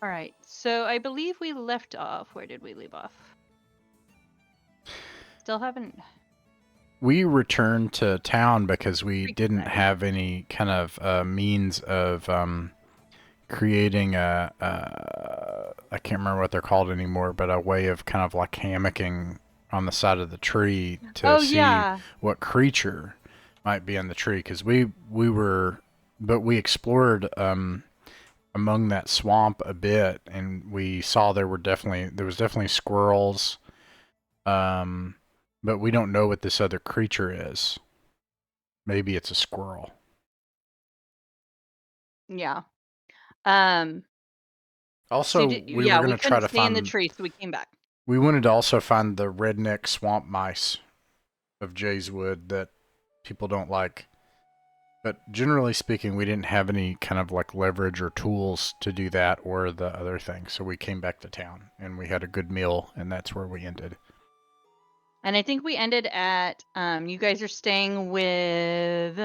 All right. So I believe we left off. Where did we leave off? Still haven't. We returned to town because we didn't Right. have any kind of means of creating I can't remember what they're called anymore, but a way of kind of like hammocking on the side of the tree to Oh see yeah. what creature might be on the tree. Because we explored among that swamp a bit, and we saw there was definitely squirrels, but we don't know what this other creature is. Maybe it's a squirrel. Yeah. Um. So Also, we were yeah, going we to try couldn't to stay in the find. tree, so we came back. We wanted to also find the redneck swamp mice of Jayswood that people don't like. But generally speaking, we didn't have any kind of like leverage or tools to do that or the other thing. So we came back to town and we had a good meal, and that's where we ended. And I think we ended at you guys are staying with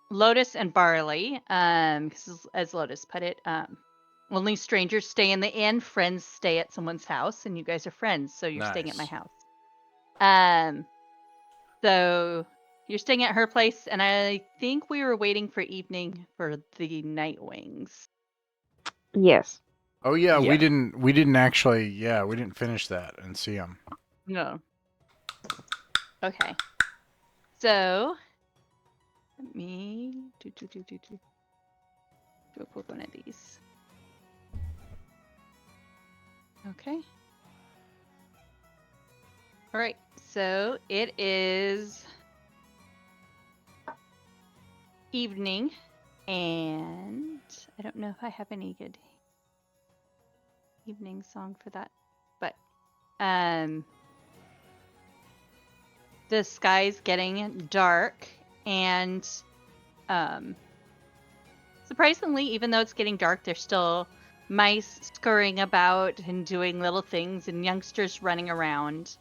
Lotus and Barley. 'Cause as Lotus put it, only strangers stay in the inn, friends stay at someone's house, and you guys are friends, so you're staying at my Nice. house. Um. So you're staying at her place, and I think we were waiting for evening for the night wings. Yes. Oh yeah, Yeah. we didn't actually we didn't finish that and see them. No. Okay. So let me do a quick one of these. Okay. All right. So it is evening, and I don't know if I have any good evening song for that, but the sky's getting dark, and surprisingly, even though it's getting dark, there's still mice scurrying about and doing little things, and youngsters running around.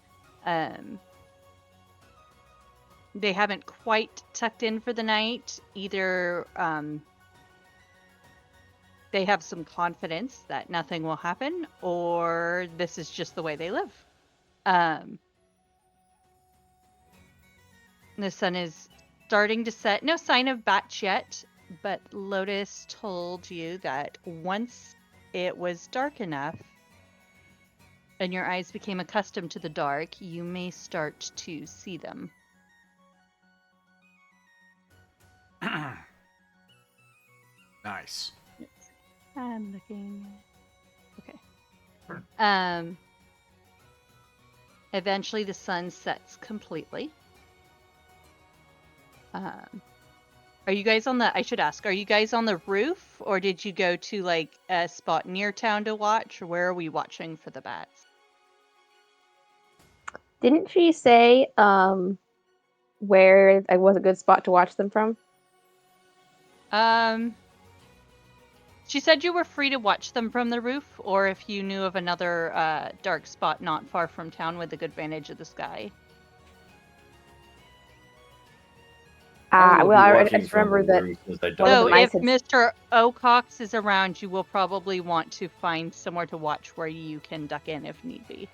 They haven't quite tucked in for the night. Either they have some confidence that nothing will happen, or this is just the way they live. The sun is starting to set. No sign of bats yet, but Lotus told you that once it was dark enough and your eyes became accustomed to the dark, you may start to see them. Nice. I'm looking. Okay. Eventually the sun sets completely. Are you guys on the, I should ask, are you guys on the roof, or did you go to like a spot near town to watch, or where are we watching for the bats? Didn't she say where it was a good spot to watch them from? She said you were free to watch them from the roof, or if you knew of another dark spot not far from town with a good vantage of the sky. Well, I watching just from remember the that roof since I one of don't So the know. if mice had- Mr. Ocox is around, you will probably want to find somewhere to watch where you can duck in if need be.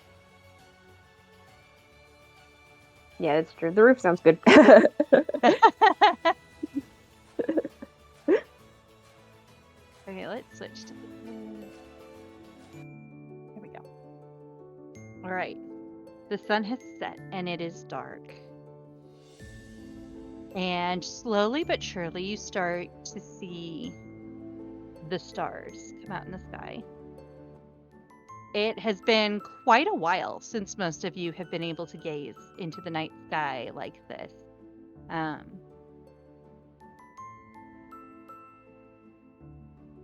Yeah, that's true. The roof sounds good. Okay, let's switch to here we go. All right. The sun has set and it is dark. And slowly but surely you start to see the stars come out in the sky. It has been quite a while since most of you have been able to gaze into the night sky like this.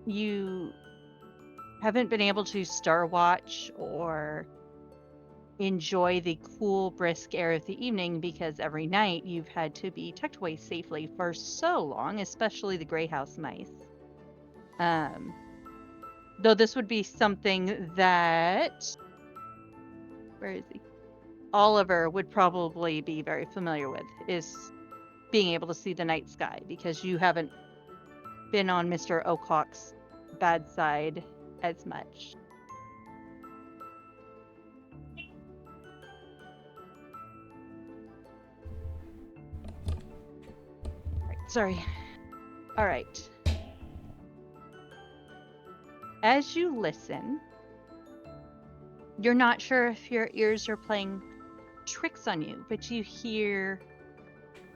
You haven't been able to star watch or enjoy the cool, brisk air of the evening because every night you've had to be tucked away safely for so long, especially the Greyhouse mice. Though this would be something that, where is he? Oliver would probably be very familiar with, is being able to see the night sky, because you haven't been on Mr. Ocock's bad side as much. Sorry. All right. As you listen, you're not sure if your ears are playing tricks on you, but you hear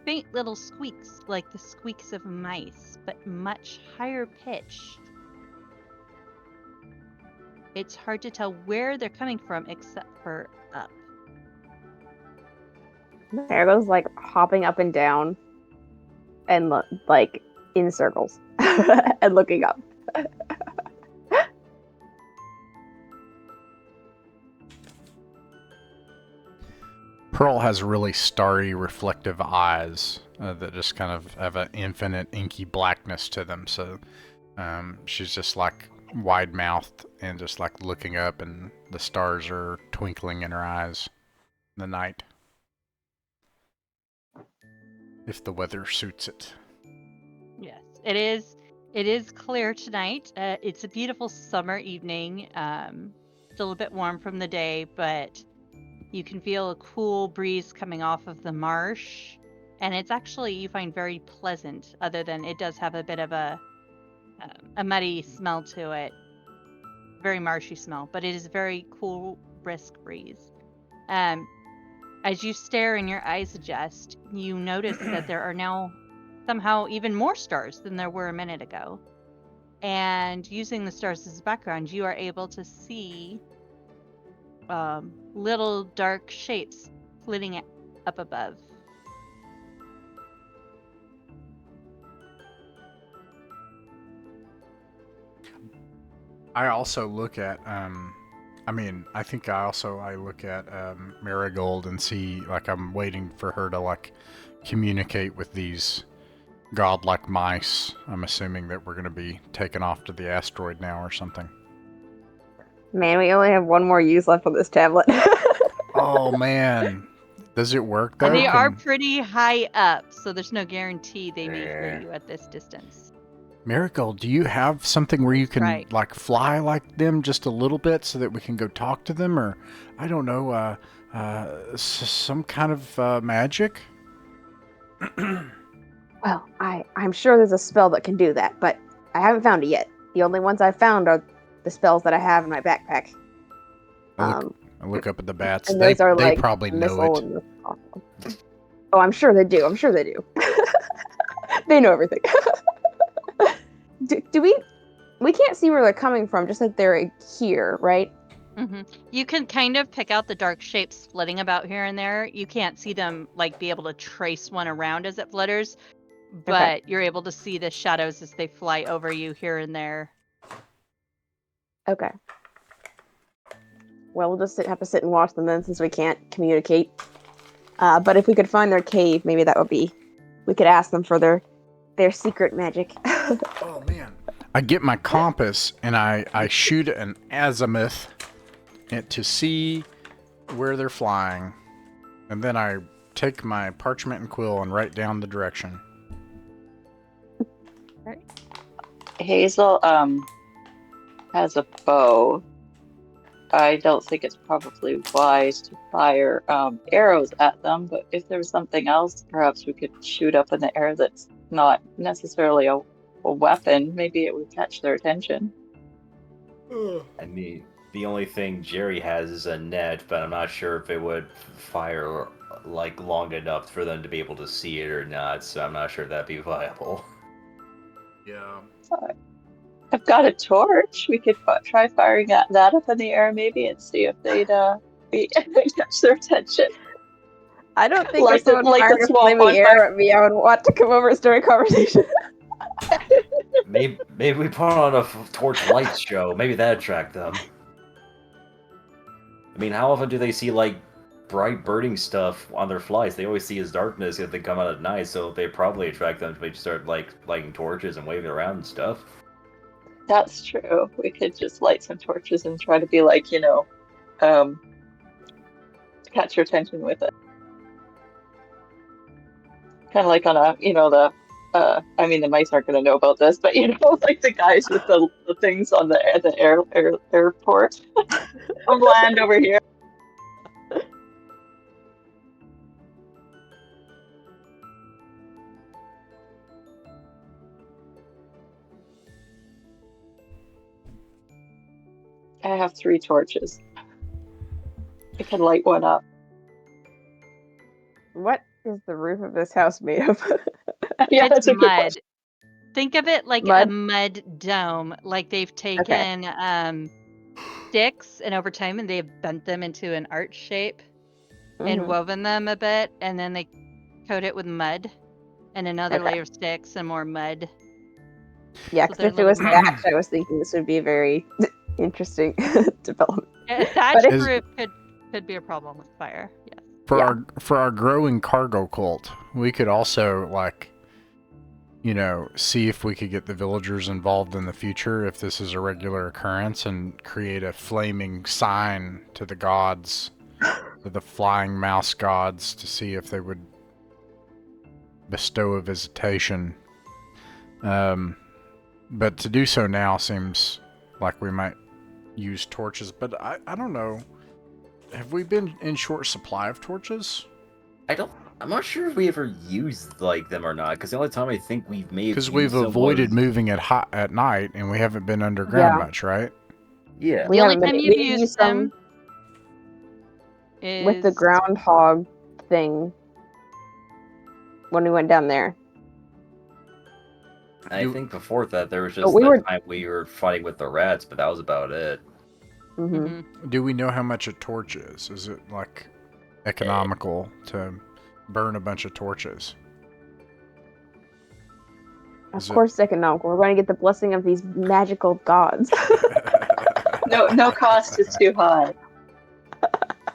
faint little squeaks like the squeaks of mice, but much higher pitched. It's hard to tell where they're coming from except for up. Marigold's like hopping up and down and like in circles and looking up. Pearl has really starry, reflective eyes that just kind of have an infinite inky blackness to them. So she's just like wide-mouthed and just like looking up, and the stars are twinkling in her eyes in the night. If the weather suits it. Yes, it is. It is clear tonight. It's a beautiful summer evening. Still a bit warm from the day, but you can feel a cool breeze coming off of the marsh, and it's actually, you find, very pleasant, other than it does have a bit of a muddy smell to it. Very marshy smell, but it is a very cool, brisk breeze. As you stare and your eyes adjust, you notice that there are now somehow even more stars than there were a minute ago. And using the stars as a background, you are able to see little dark shapes flitting up above. I also look at I think I look at Marigold and see, like, I'm waiting for her to like communicate with these godlike mice. I'm assuming that we're going to be taken off to the asteroid now or something. Man, we only have one more use left on this tablet. Oh man, does it work though? And they are pretty high up, so there's no guarantee they may hear you at this distance. Marigold, do you have something where you can like fly like them just a little bit so that we can go talk to them, or I don't know, some kind of magic? Well, I'm sure there's a spell that can do that, but I haven't found it yet. The only ones I've found are the spells that I have in my backpack. I look up at the bats. And those are they like probably know it. Oh, I'm sure they do. They know everything. do we can't see where they're coming from, just that they're here, right? Mm-hmm. You can kind of pick out the dark shapes flitting about here and there. You can't see them like be able to trace one around as it flutters, but you're able to see the shadows as they fly over you here and there. Okay. Well, we'll just have to sit and watch them then, since we can't communicate. But if we could find their cave, maybe that would be... We could ask them for their secret magic. Oh, man. I get my compass, and I shoot an azimuth to see where they're flying. And then I take my parchment and quill and write down the direction. Hazel has a bow. I don't think it's probably wise to fire arrows at them, but if there's something else, perhaps we could shoot up in the air that's not necessarily a weapon. Maybe it would catch their attention. I mean, the only thing Jerry has is a net, but I'm not sure if it would fire like long enough for them to be able to see it or not, so I'm not sure if that'd be viable. Yeah. I've got a torch. We could try firing that up in the air maybe and see if they'd catch their attention. I don't think Like if someone fired a flaming arrow at me, I would want to come over and start a conversation. Maybe we put on a torch lights show. Maybe that'd attract them. I mean, how often do they see like bright burning stuff on their flights? They always see as darkness if they come out at night, so they probably attract them to start like lighting torches and waving around and stuff. That's true. We could just light some torches and try to be like, catch your attention with it. Kind of like on a, I mean, the mice aren't going to know about this, but like the guys with the things on the airport. I'm land over here. I have 3 torches. I can light one up. What is the roof of this house made of? Yeah, It's that's a good mud. question. Think of it like a Mud? mud dome. Like they've taken sticks and over time and they've bent them into an arch shape and Mhm. woven them a bit, and then they coat it with mud and another Okay. layer of sticks and more mud. Yeah, So because they're if it was little thatch, I was thinking this would be a very interesting development. A thatched Is- roof could be a problem with fire. Yes. For our growing cargo cult, we could also like, see if we could get the villagers involved in the future if this is a regular occurrence and create a flaming sign to the gods, to the flying mouse gods, to see if they would bestow a visitation. But to do so now seems like we might use torches, but I don't know. Have we been in short supply of torches? I'm not sure if we ever used like them or not, because the only time I think we may have Because used we've them avoided was... moving at night, and we haven't been underground Yeah. much, right? Yeah. We The only haven't been. time you've We used used some is with the groundhog thing when we went down there. I think before that there was But just we the were- time we were fighting with the rats, but that was about it. Hmm. Mhm. Do we know how much a torch is? Is it like economical to burn a bunch of torches? Of Is it- course, it's economical. We're going to get the blessing of these magical gods. No cost is too high.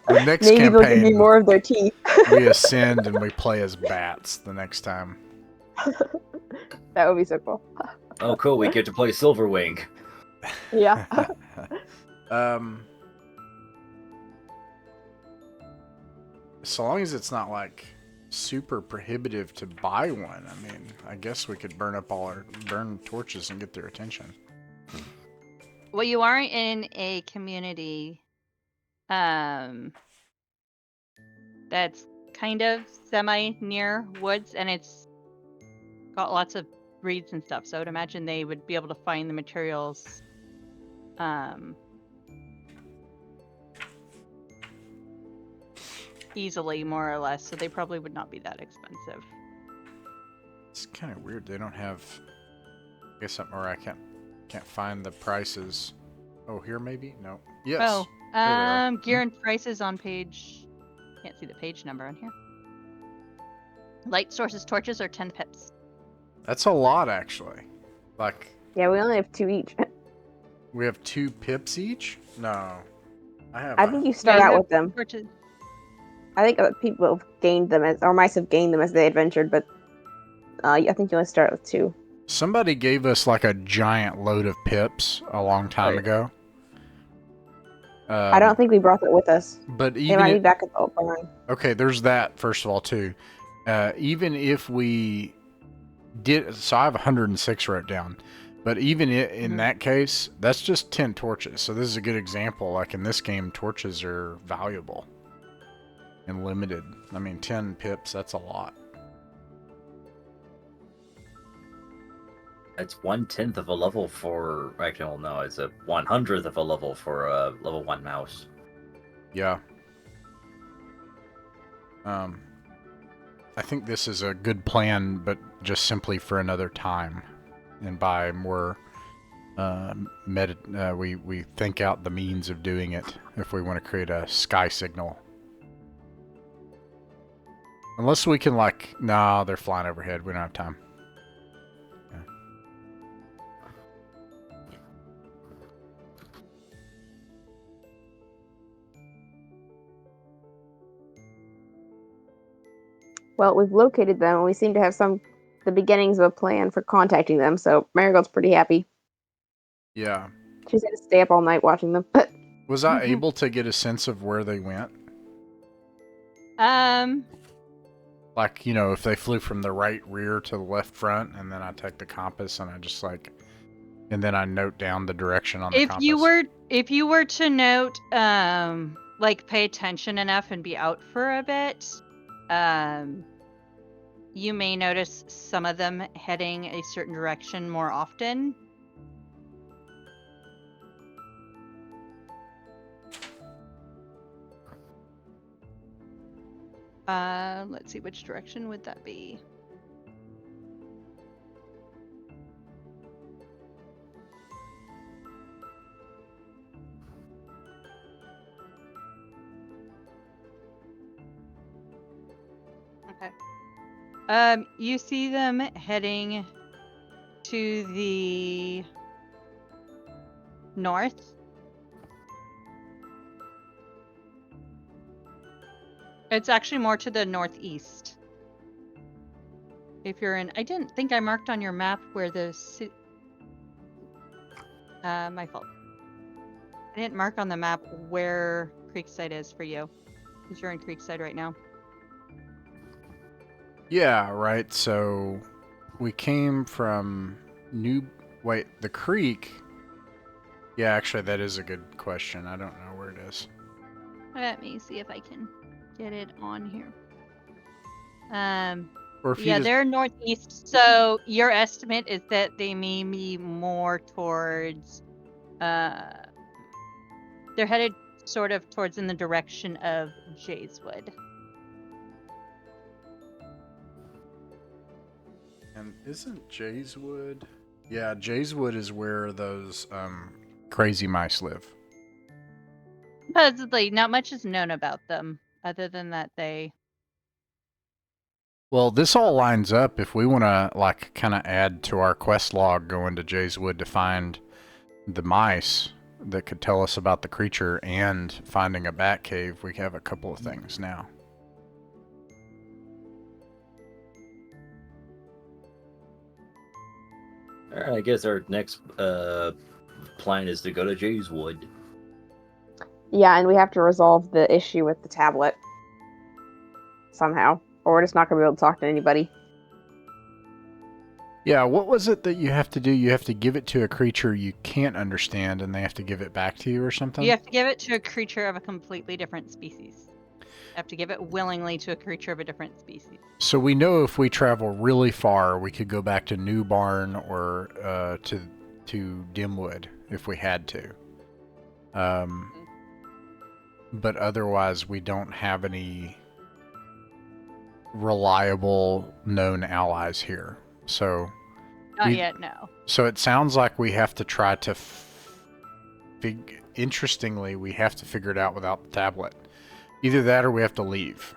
The next Maybe they'll give campaign, you more of their teeth. we ascend and we play as bats the next time. That would be so cool. Oh, cool! We get to play Silverwing. Yeah. So long as it's not like super prohibitive to buy one, I mean, I guess we could burn torches and get their attention. Well, you are in a community that's kind of semi near woods, and it's got lots of reeds and stuff. So I would imagine they would be able to find the materials easily, more or less. So they probably would not be that expensive. It's kind of weird. They don't have. I guess something where I can't find the prices. Oh, here maybe? No. Yes. Oh, they are. gear and prices on page. Can't see the page number on here. Light sources torches are 10 pips. That's a lot, actually. Like, Yeah, we only have 2 each. we have 2 pips each? No. I think you start Yeah, out you with them. Torches. I think people have gained them or mice have gained them as they adventured, but I think you only start with 2. Somebody gave us like a giant load of pips a long time ago. I don't think we brought that with us. But It even might be back at the barn. okay, there's that first of all too. Even if we did, so I have 106 wrote down. But even in that case, that's just 10 torches. So this is a good example. Like in this game, torches are valuable and limited. I mean, 10 pips, that's a lot. It's 1/10 of a level for... Actually, well, no, it's a 100th of a level for a level 1 mouse. Yeah. I think this is a good plan, but just simply for another time. And by more, we think out the means of doing it if we want to create a sky signal. Unless we can like, nah, they're flying overhead. We don't have time. Yeah. Well, we've located them, and we seem to have the beginnings of a plan for contacting them, so Marigold's pretty happy. Yeah. She's going to stay up all night watching them. Was I able to get a sense of where they went? Like, you know, if they flew from the right rear to the left front, and then I take the compass and I just like, and then I note down the direction on the compass. If you were to note, like pay attention enough and be out for a bit, you may notice some of them heading a certain direction more often. Let's see, which direction would that be? Okay. You see them heading to the north. It's actually more to the northeast. If you're in, I didn't think I marked on your map where the my fault. I didn't mark on the map where Creekside is for you, because you're in Creekside right now. Yeah, right. So we came from the creek. Yeah, actually, that is a good question. I don't know where it is. Let me see if I can get it on here. Or if you Yeah, just, they're northeast. So your estimate is that they may be more towards, they're headed sort of towards in the direction of Jayswood. and isn't Jayswood? Yeah, Jayswood is where those crazy mice live. Supposedly, not much is known about them, other than that they. Well, this all lines up if we want to like kind of add to our quest log going to Jayswood to find the mice that could tell us about the creature and finding a bat cave. We have a couple of things now. Alright, I guess our next plan is to go to Jayswood. Yeah, and we have to resolve the issue with the tablet somehow, or we're just not going to be able to talk to anybody. Yeah, what was it that you have to do? You have to give it to a creature you can't understand, and they have to give it back to you or something? You have to give it to a creature of a completely different species. You have to give it willingly to a creature of a different species. So we know if we travel really far, we could go back to New Barn or to Dimwood if we had to. But otherwise, we don't have any reliable known allies here. So Not yet, no. So it sounds like we have to try to interestingly, we have to figure it out without the tablet. Either that or we have to leave.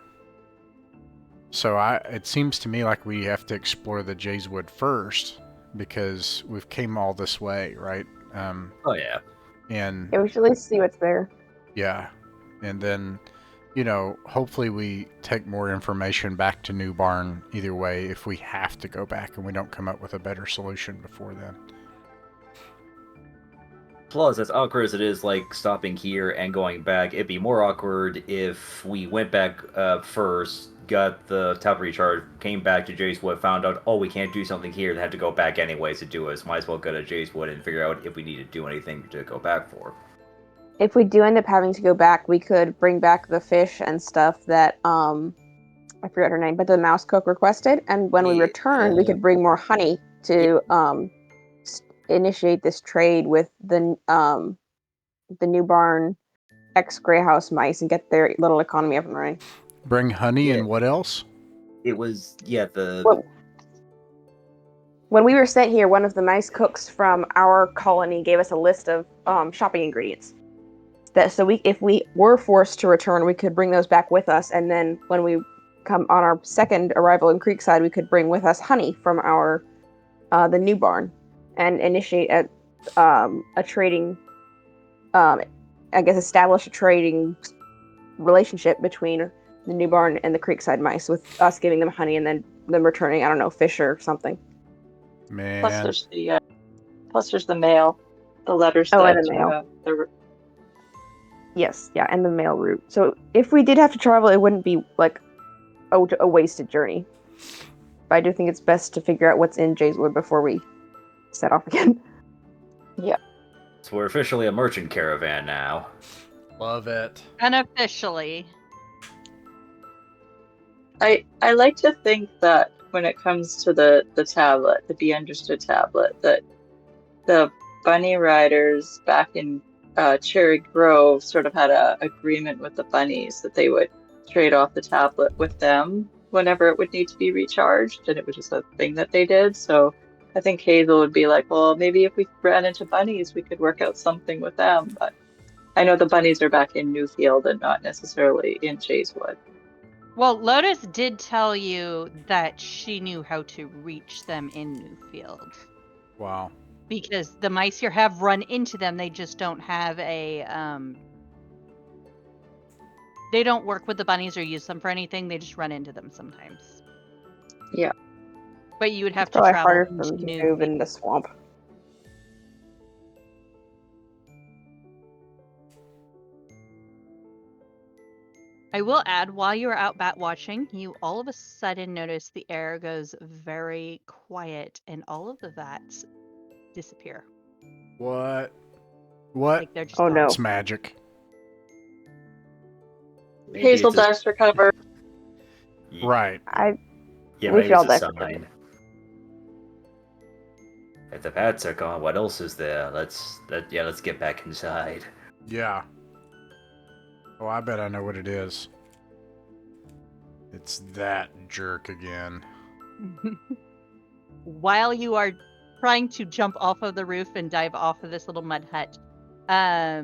So it seems to me like we have to explore the Jayswood first because we've came all this way, right? Oh yeah. And Yeah, we should at least see what's there. yeah. And then, you know, hopefully we take more information back to New Barn either way if we have to go back and we don't come up with a better solution before then. Plus, as awkward as it is, like, stopping here and going back, it'd be more awkward if we went back first, got the tablet recharge, came back to Jayswood, found out, oh, we can't do something here, and had to go back anyways to do it. Might as well go to Jayswood and figure out if we need to do anything to go back for. If we do end up having to go back, we could bring back the fish and stuff that, I forgot her name, but the mouse cook requested, and when we return, we could bring more honey to, initiate this trade with the New Barn ex-Greyhouse mice and get their little economy up and running. Bring honey and what else? It was, when we were sent here, one of the mice cooks from our colony gave us a list of shopping ingredients. If we were forced to return, we could bring those back with us, and then when we come on our second arrival in Creekside, we could bring with us honey from our the New Barn and initiate a trading, establish a trading relationship between the New Barn and the Creekside mice, with us giving them honey and then them returning, I don't know, fish or something. Man. Plus there's the mail, the letters. Oh, and the mail. Yes, yeah, and the mail route. So if we did have to travel, it wouldn't be like a wasted journey. But I do think it's best to figure out what's in Jayswood before we set off again. So we're officially a merchant caravan now. Love it. Unofficially. I like to think that when it comes to the tablet, the Be Understood tablet, that the bunny riders back in Cherry Grove sort of had a agreement with the bunnies that they would trade off the tablet with them whenever it would need to be recharged, and it was just a thing that they did. So I think Hazel would be like, well, maybe if we ran into bunnies, we could work out something with them. But I know the bunnies are back in Newfield and not necessarily in Jayswood. Well, Lotus did tell you that she knew how to reach them in Newfield. Wow. Because the mice here have run into them, they just don't have a they don't work with the bunnies or use them for anything, they just run into them sometimes. Yeah. But you would have It's to probably travel harder for into them to Newfield. move in the swamp. I will add, while you are out bat watching, you all of a sudden notice the air goes very quiet and all of the vats disappear. What? What? Like they're just Oh gone. no. It's magic. Maybe Hazel it's a- dice recover. Right. Yeah, We maybe shall it's a definitely. sign. If the bats are gone, what else is there? Let's get back inside. Yeah. Oh, I bet I know what it is. It's that jerk again. While you are trying to jump off of the roof and dive off of this little mud hut, I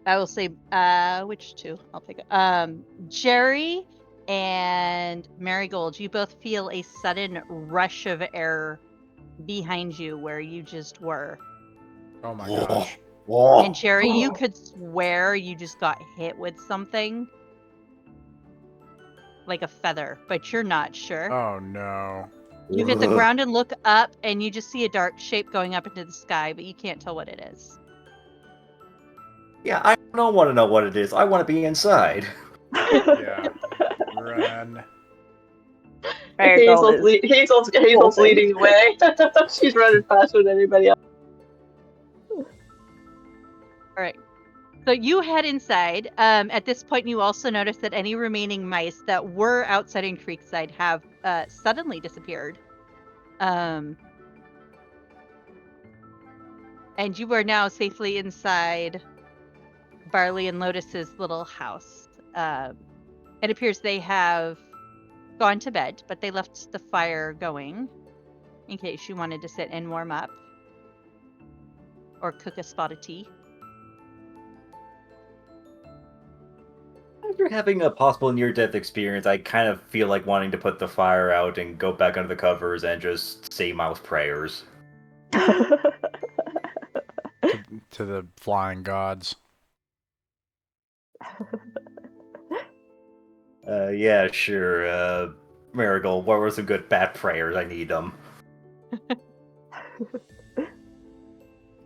will say, which two? I'll pick it. Jerry and Marigold, you both feel a sudden rush of air behind you where you just were. Oh my gosh. And Jerry, you could swear you just got hit with something. Like a feather, but you're not sure. Oh no. You hit the ground and look up, and you just see a dark shape going up into the sky, but you can't tell what it is. Yeah, I don't want to know what it is. I want to be inside. Yeah. Run. Marigold is Hazel's bolting. leading the way. She's running faster than anybody else. All right. So you head inside. At this point, you also notice that any remaining mice that were outside in Creekside have suddenly disappeared. And you are now safely inside Barley and Lotus's little house. It appears they have gone to bed, but they left the fire going in case you wanted to sit and warm up or cook a spot of tea. After having a possible near-death experience, I kind of feel like wanting to put the fire out and go back under the covers and just say mouse prayers. To the flying gods. Yeah, sure. Marigold, what were some good bat prayers? I need them.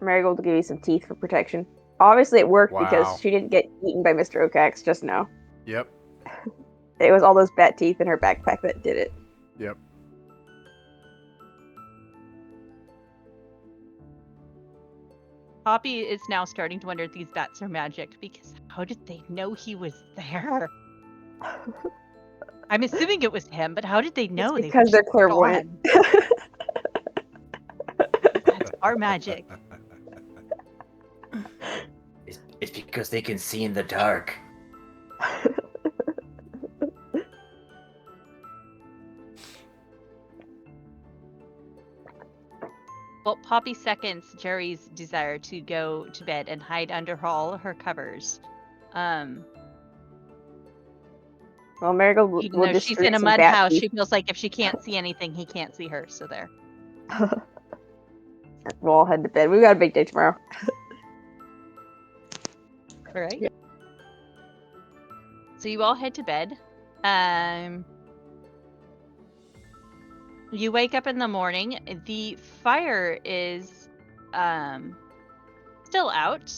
Marigold will give you some teeth for protection. Obviously, it worked Wow. because she didn't get eaten by Mr. Okax just now. Yep. It was all those bat teeth in her backpack that did it. Yep. Poppy is now starting to wonder if these bats are magic, because how did they know he was there? I'm assuming it was him, but how did they know? It's because they're clairvoyant. Bats are magic. It's because they can see in the dark. Well, Poppy seconds Jerry's desire to go to bed and hide under all her covers. Well, Marigold will Even though she's distribute in a some mud bat house, teeth. she feels like if she can't see anything, he can't see her. So there. We'll all head to bed. We've got a big day tomorrow. All right. Yeah. So you all head to bed. You wake up in the morning. The fire is still out.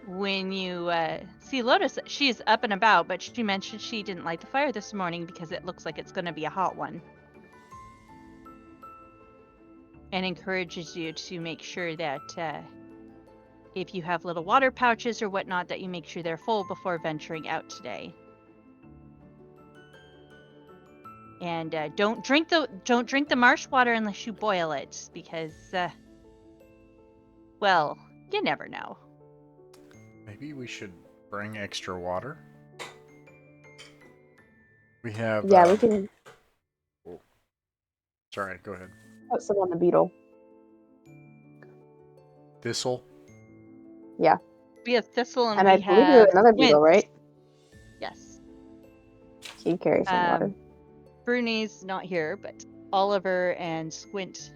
when you see Lotus, she is up and about, but she mentioned she didn't light the fire this morning because it looks like it's going to be a hot one. And encourages you to make sure that if you have little water pouches or whatnot, that you make sure they're full before venturing out today. And don't drink the marsh water unless you boil it, because well, you never know. Maybe we should bring extra water. We have. Yeah, we can Sorry, go ahead. put some on the beetle. Thistle. Yeah. We have Thistle and And I we believe we have have another beetle, Squint. right? Yes. She carries some water. Bruni's not here, but Oliver and Squint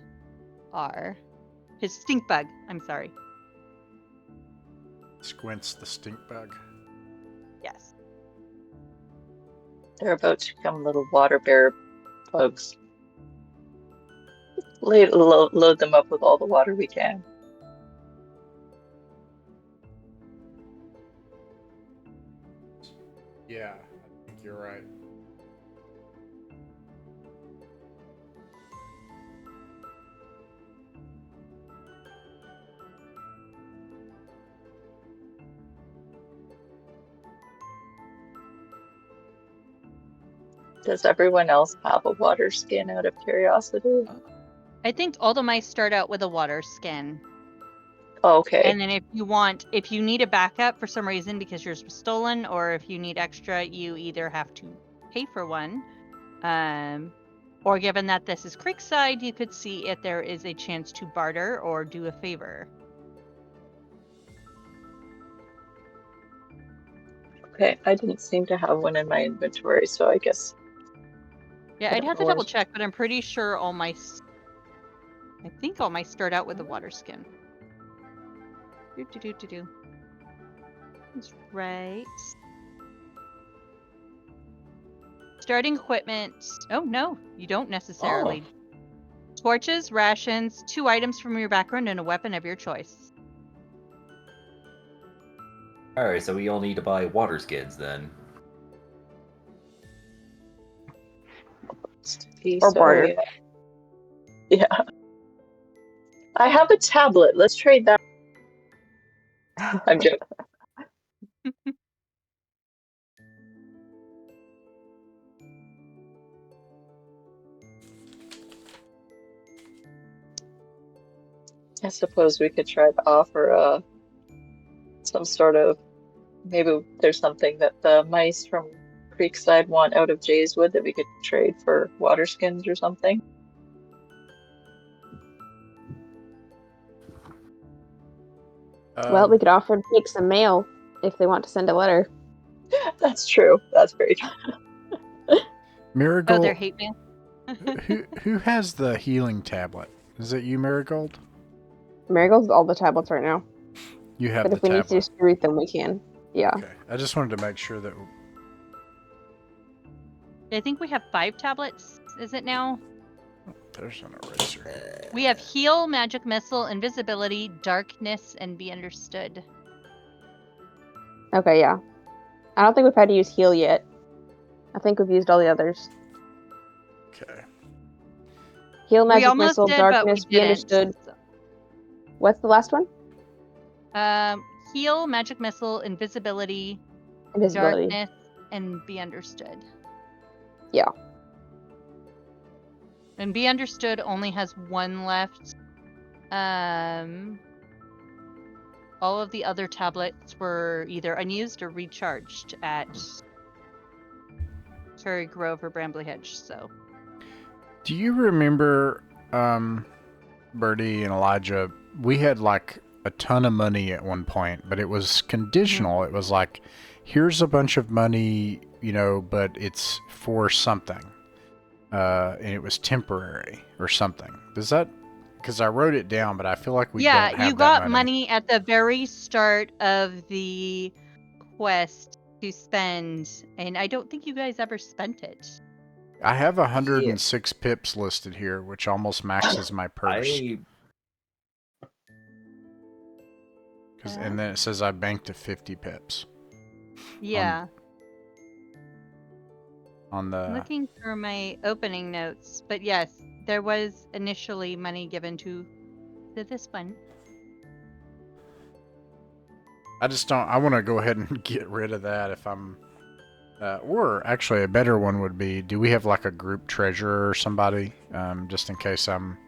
are. His stink bug, I'm sorry. Squint's the stink bug. Yes. They're about to become little water bear bugs. Load them up with all the water we can. Yeah, I think you're right. Does everyone else have a water skin out of curiosity? I think all the mice start out with a water skin. Oh, okay. And then if you need a backup for some reason because yours was stolen, or if you need extra, you either have to pay for one, or given that this is Creekside, you could see if there is a chance to barter or do a favor. Okay, I didn't seem to have one in my inventory, so I guess. Yeah, I'd have to double check, but I'm pretty sure I think all mice start out with a water skin. That's right. Starting equipment. Oh, no, you don't necessarily. Torches, rations, 2 items from your background, and a weapon of your choice. Alright, so we all need to buy water skins then. Or barter. Yeah. I have a tablet. Let's trade that. I'm joking. I suppose we could try to offer some sort of, maybe there's something that the mice from Creekside want out of Jayswood that we could trade for water skins or something. Well, we could offer to take some mail if they want to send a letter. That's true. That's very true. Marigold. Oh, their hate mail? who has the healing tablet? Is it you, Marigold? Marigold's all the tablets right now. You have But the if we tablet. need to distribute them, we can. Yeah. Okay. I just wanted to make sure that. I think we have 5 tablets. Is it now? There's an eraser. We have Heal, Magic Missile, Invisibility, Darkness, and Be Understood. Okay, yeah. I don't think we've had to use heal yet. I think we've used all the others. Okay. Heal, We Magic almost Missile, did, Darkness, but we Be didn't. Understood. What's the last one? Heal, Magic Missile, Invisibility, Invisibility. Darkness, and Be Understood. Yeah. And Be Understood only has 1 left. All of the other tablets were either unused or recharged at Cherry Grove or Brambley Hedge, so. Do you remember, Birdie and Elijah? We had like a ton of money at one point, but it was conditional. Mm-hmm. It was like, here's a bunch of money, but it's for something. And it was temporary or something. Does that? Because I wrote it down, but I feel like we don't have you that got money at the very start of the quest to spend, and I don't think you guys ever spent it. I have 106 pips listed here, which almost maxes my purse. And then it says I banked to 50 pips. Yeah. On the... I'm looking through my opening notes, but yes, there was initially money given to this one. I just don't... I want to go ahead and get rid of that if I'm... or actually a better one would be, do we have like a group treasurer or somebody? Just in case I'm...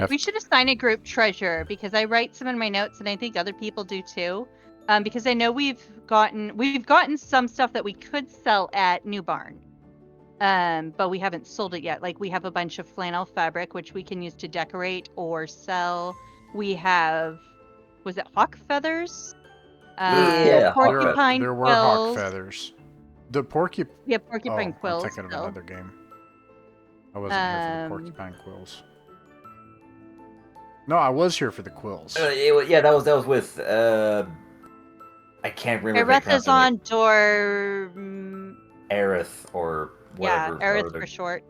We should assign a group treasurer because I write some in my notes and I think other people do too. Because I know we've gotten some stuff that we could sell at New Barn. But we haven't sold it yet. Like we have a bunch of flannel fabric which we can use to decorate or sell. We have, was it hawk feathers? Yeah, porcupine there were quills. hawk feathers. The porcupine... We have porcupine quills. I'm thinking of still. another game. I wasn't here for the porcupine quills. No, I was here for the quills. Yeah, that was with I can't remember. Erethazon Door. Aerith or whatever. Yeah, Aerith for short.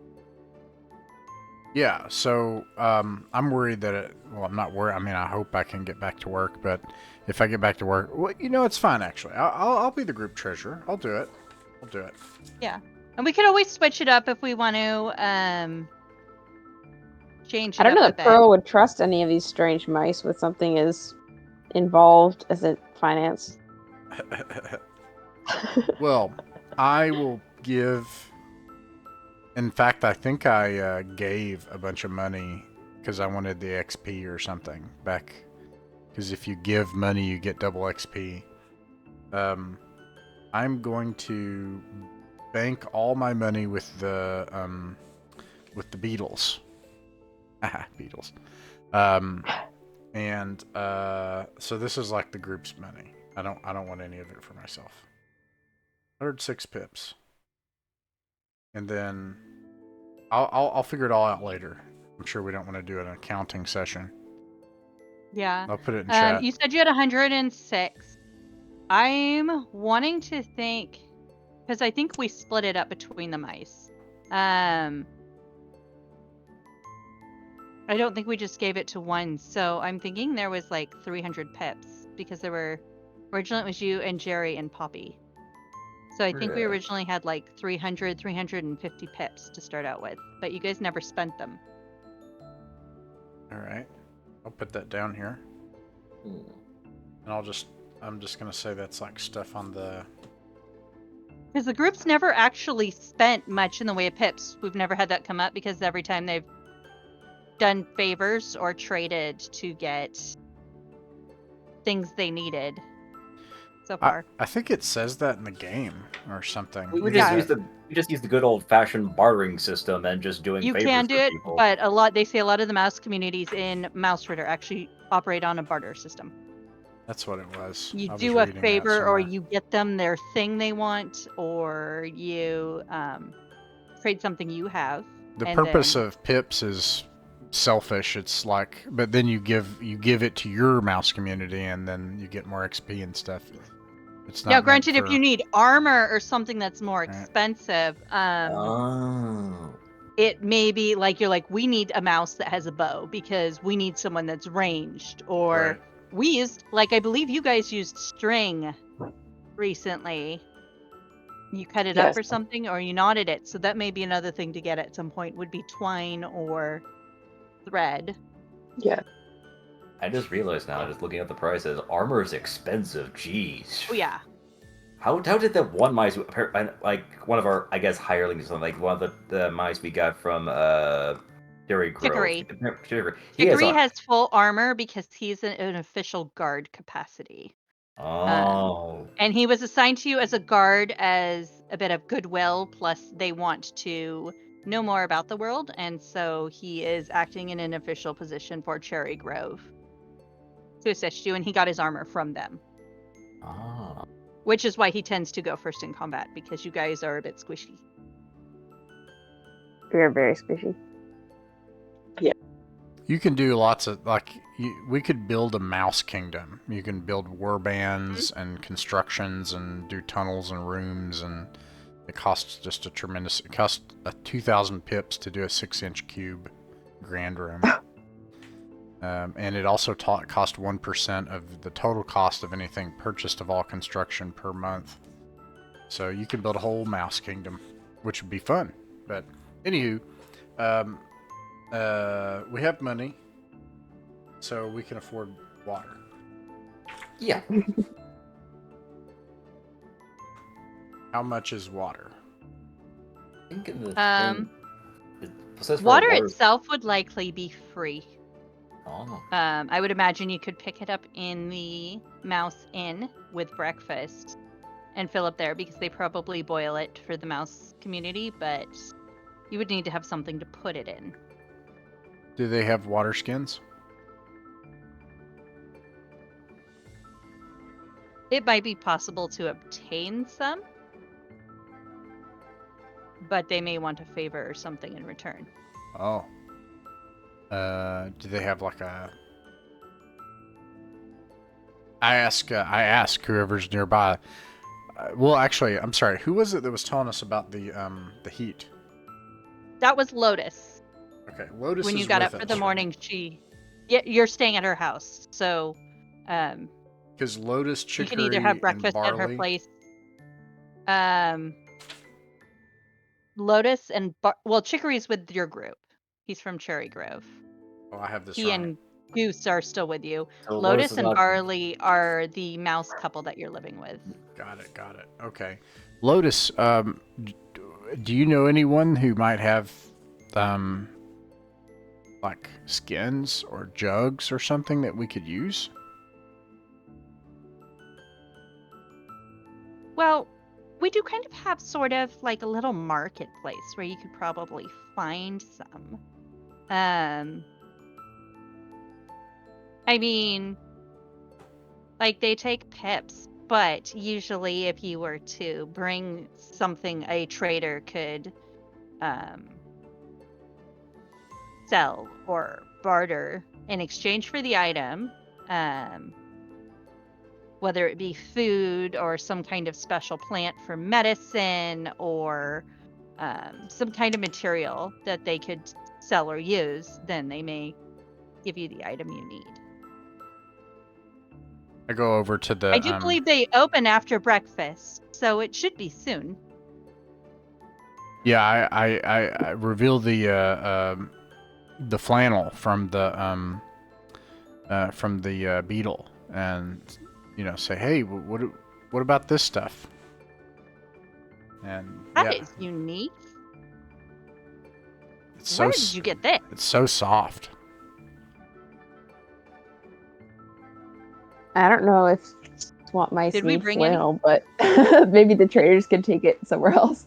Yeah, so I'm worried that it... Well, I'm not worried. I mean, I hope I can get back to work, but if I get back to work... Well, it's fine, actually. I'll be the group treasurer. I'll do it. Yeah. And we could always switch it up if we want to change it I don't know up that Pearl would trust any of these strange mice with something as involved as it finance. Well, I will give... In fact, I think I gave a bunch of money because I wanted the XP or something back. Because if you give money, you get double XP. I'm going to bank all my money with the beetles. Beetles. So this is like the group's money. I don't want any of it for myself. 106 pips. And then I'll figure it all out later. I'm sure we don't want to do an accounting session. Yeah. I'll put it in chat. You said you had 106. I'm wanting to think, because I think we split it up between the mice. I don't think we just gave it to one, so I'm thinking there was like 300 pips because there were originally it was you and Jerry and Poppy. So I think we originally had like 350 pips to start out with, but you guys never spent them. All right, I'll put that down here, and I'm just gonna say that's like stuff on the... Because the group's never actually spent much in the way of pips. We've never had that come up because every time they've done favors or traded to get things they needed so far. I think it says that in the game or something. We just use the good old fashioned bartering system and just doing You favors can do for it, people. but they say a lot of the mouse communities in Mausritter actually operate on a barter system. That's what it was. You do a favor or you get them their thing they want, or you trade something you have. The purpose of pips is selfish. It's like, but then you give it to your mouse community and then you get more XP and stuff. It's not... Now, granted, if you need armor or something that's more expensive, Oh. it may be like you're like, we need a mouse that has a bow because we need someone that's ranged, or we used, like, I believe you guys used string recently. You cut it up or something, or you knotted it. So that may be another thing to get at some point, would be twine or thread. Yeah. I just realized now, just looking at the prices, armor is expensive. Jeez. Oh yeah. How did that one mice, like one of our, I guess, hirelings or something, like one of the mice we got from Dairy Grove. Hickory has full armor because he's an official guard capacity. Oh. And he was assigned to you as a guard as a bit of goodwill, plus they want to know more about the world, and so he is acting in an official position for Cherry Grove to assist you, and he got his armor from them. Ah. Which is why he tends to go first in combat, because you guys are a bit squishy. We are very squishy. Yeah. You can do lots of, like, we could build a mouse kingdom. You can build war bands and constructions and do tunnels and rooms, and it costs just it costs 2,000 pips to do a 6-inch cube grand room. And it also cost 1% of the total cost of anything purchased of all construction per month. So you can build a whole mouse kingdom, which would be fun. But anywho, we have money, so we can afford water. Yeah. How much is water? I think in the it says for Water itself would likely be free. Oh. I would imagine you could pick it up in the Mouse Inn with breakfast and fill up there because they probably boil it for the mouse community, but you would need to have something to put it in. Do they have water skins? It might be possible to obtain some, but they may want a favor or something in return. Oh. Do they have like a... I ask whoever's nearby. Well, actually, I'm sorry. Who was it that was telling us about the heat? That was Lotus. Okay, Lotus When you is got with up for us, the right? morning, you're staying at her house, so Because Lotus, you Chicory, can either have and breakfast at her Barley. place. Lotus and Chicory's with your group. He's from Cherry Grove. Oh, I have this He wrong. and Goose are still with you. So Lotus is and not- Barley are the mouse couple that you're living with. Got it. Okay. Lotus, do you know anyone who might have, like skins or jugs or something that we could use? Well, we do kind of have sort of like a little marketplace where you could probably find some. I mean, like they take pips, but usually if you were to bring something a trader could sell or barter in exchange for the item, whether it be food or some kind of special plant for medicine or some kind of material that they could sell or use, then they may give you the item you need. I go over to the. I do believe they open after breakfast, so it should be soon. Yeah, I reveal the flannel from the beetle, and say, hey, what about this stuff? And That yeah, is unique. it's Where so did you get this? it's so soft. I don't know if swamp mice Did we need bring any? flannel, but maybe the traders can take it somewhere else.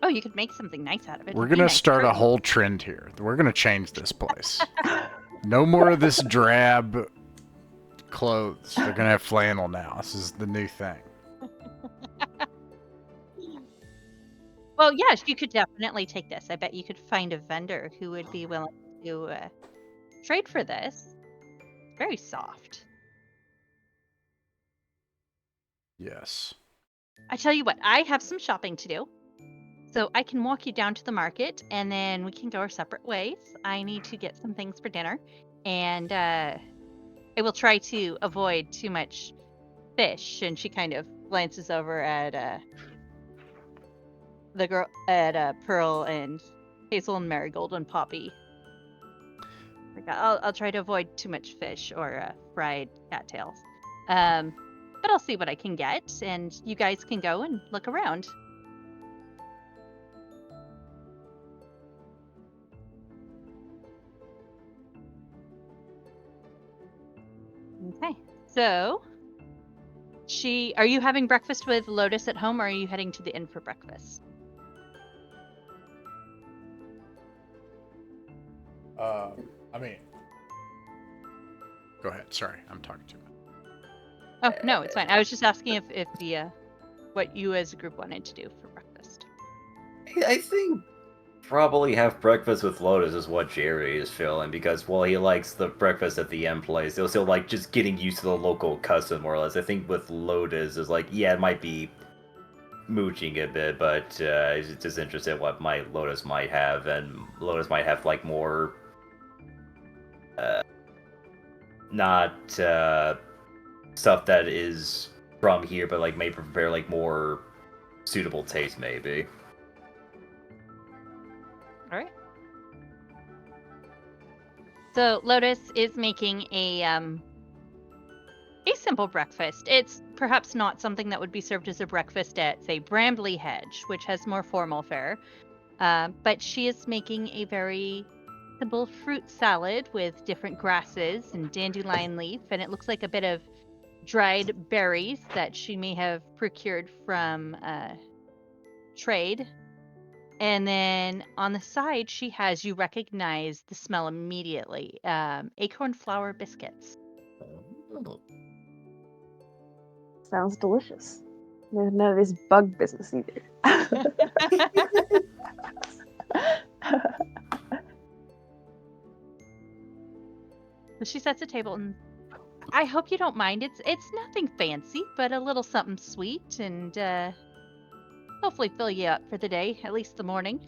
Oh, you could make something nice out of it. We're It'd be gonna nice start a curtains. whole trend here. We're gonna change this place. No more of this drab clothes. They're gonna have flannel now. This is the new thing. Well, yes, you could definitely take this. I bet you could find a vendor who would be willing to trade for this. Very soft. Yes. I tell you what, I have some shopping to do. So I can walk you down to the market and then we can go our separate ways. I need to get some things for dinner and I will try to avoid too much fish. And she kind of glances over at the girl at Pearl and Hazel and Marigold and Poppy. Like, I'll try to avoid too much fish or fried cattails. But I'll see what I can get and you guys can go and look around. Okay, so are you having breakfast with Lotus at home or are you heading to the inn for breakfast? I mean, go ahead. Sorry, I'm talking too much. Oh, no, it's fine. I was just asking if the what you as a group wanted to do for breakfast. I think probably have breakfast with Lotus is what Jerry is feeling, because while he likes the breakfast at the end place, he'll still like just getting used to the local custom more or less. I think with Lotus is like, yeah, it might be mooching a bit, but he's just interested in what Lotus might have, and Lotus might have like more not stuff that is from here, but like may prepare like more suitable taste, maybe. All right. So Lotus is making a simple breakfast. It's perhaps not something that would be served as a breakfast at, say, Brambley Hedge, which has more formal fare. But she is making a very simple fruit salad with different grasses and dandelion leaf, and it looks like a bit of dried berries that she may have procured from trade. And then on the side, she has, you recognize the smell immediately, acorn flour biscuits. Sounds delicious. There's none of this bug business either. So she sets a table, and I hope you don't mind. It's nothing fancy, but a little something sweet, and hopefully fill you up for the day, at least the morning.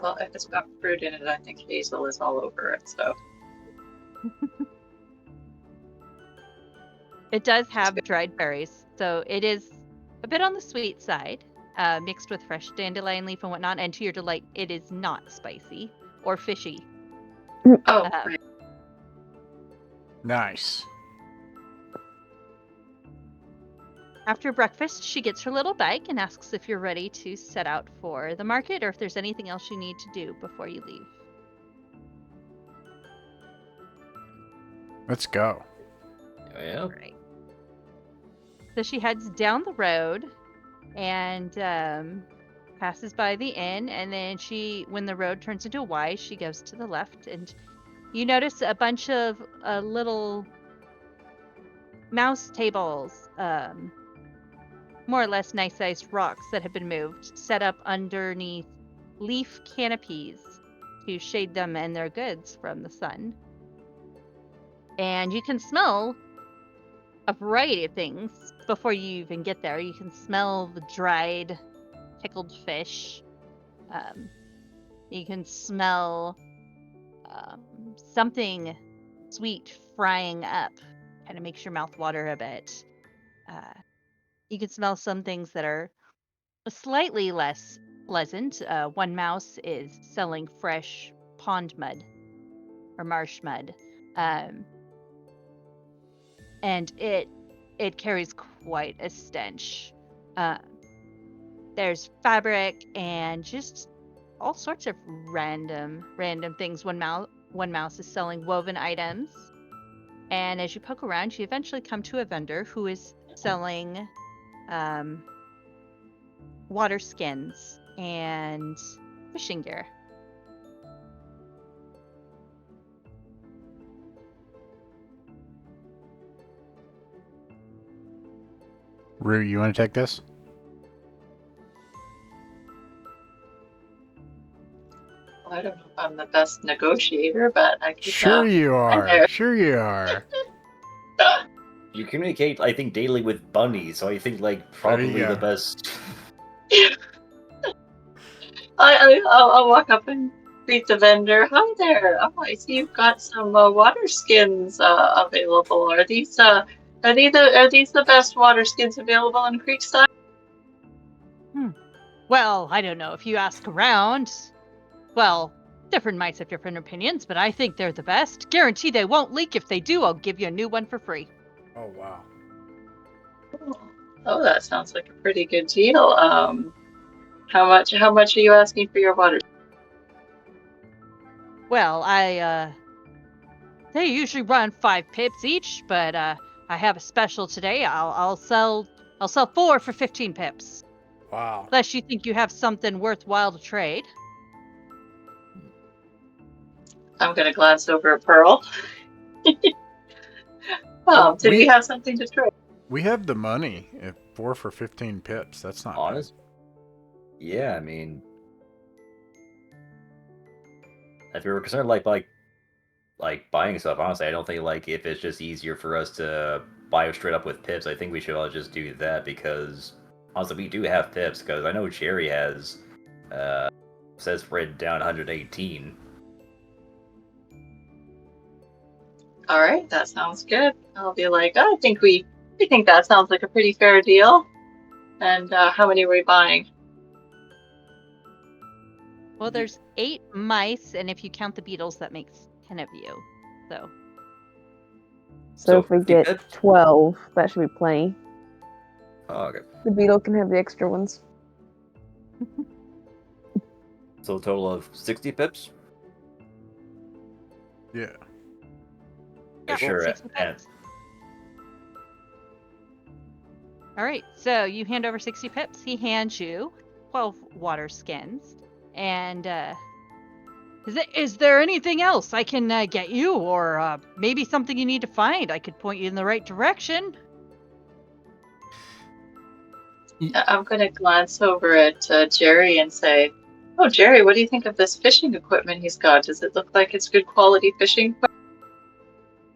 Well, if it's got fruit in it, I think Hazel is all over it, so. It does have dried berries, so it is a bit on the sweet side, mixed with fresh dandelion leaf and whatnot. And to your delight, it is not spicy or fishy. Oh, right. Nice. After breakfast, she gets her little bag and asks if you're ready to set out for the market or if there's anything else you need to do before you leave. Let's go. Yeah. Right. So she heads down the road and passes by the inn, and then when the road turns into a Y, she goes to the left, and you notice a bunch of little mouse tables, more or less nice-sized rocks that have been moved, set up underneath leaf canopies to shade them and their goods from the sun. And you can smell a variety of things before you even get there. You can smell the dried, pickled fish. You can smell something sweet frying up. Kind of makes your mouth water a bit. You can smell some things that are slightly less pleasant. One mouse is selling fresh pond mud or marsh mud. And it carries quite a stench. There's fabric and just all sorts of random things. One mouse is selling woven items, and as you poke around, you eventually come to a vendor who is selling water skins and fishing gear. Rue, you want to take this? I don't know if I'm the best negotiator, but I could. Sure you are. there. Sure you are. You communicate, I think, daily with bunnies, so I think, like, probably go. the best. I'll walk up and greet the vendor. Hi there. Oh, I see you've got some water skins available. Are these the best water skins available in Creekside? Well, I don't know. If you ask around, well, different mites have different opinions, but I think they're the best. Guarantee they won't leak. If they do, I'll give you a new one for free. Oh, wow. Oh, that sounds like a pretty good deal. How much are you asking for your water? Well, they usually run 5 pips each, but I have a special today. I'll sell 4 for 15 pips. Wow. Unless you think you have something worthwhile to trade. I'm gonna glance over at Pearl. Did we have something to trade? We have the money. If 4 for 15 pips, that's not Honest? Yeah, I mean, if you were concerned, like like buying stuff. Honestly, I don't think like if it's just easier for us to buy straight up with pips, I think we should all just do that because honestly, we do have pips. Because I know Jerry has says written down 118. All right, that sounds good. I'll be like, oh, we think that sounds like a pretty fair deal. And how many are we buying? Well, there's 8 mice, and if you count the beetles, that makes 10 of you. So if we 50 get pips? 12, that should be plenty. Oh, okay. The beetle can have the extra ones. So a total of 60 pips? Yeah. Yeah, Sure. 60 pips. All right, so you hand over 60 pips. He hands you 12 water skins. And is there anything else I can get you, or maybe something you need to find? I could point you in the right direction. I'm going to glance over at Jerry and say, oh, Jerry, what do you think of this fishing equipment he's got? Does it look like it's good quality fishing equipment?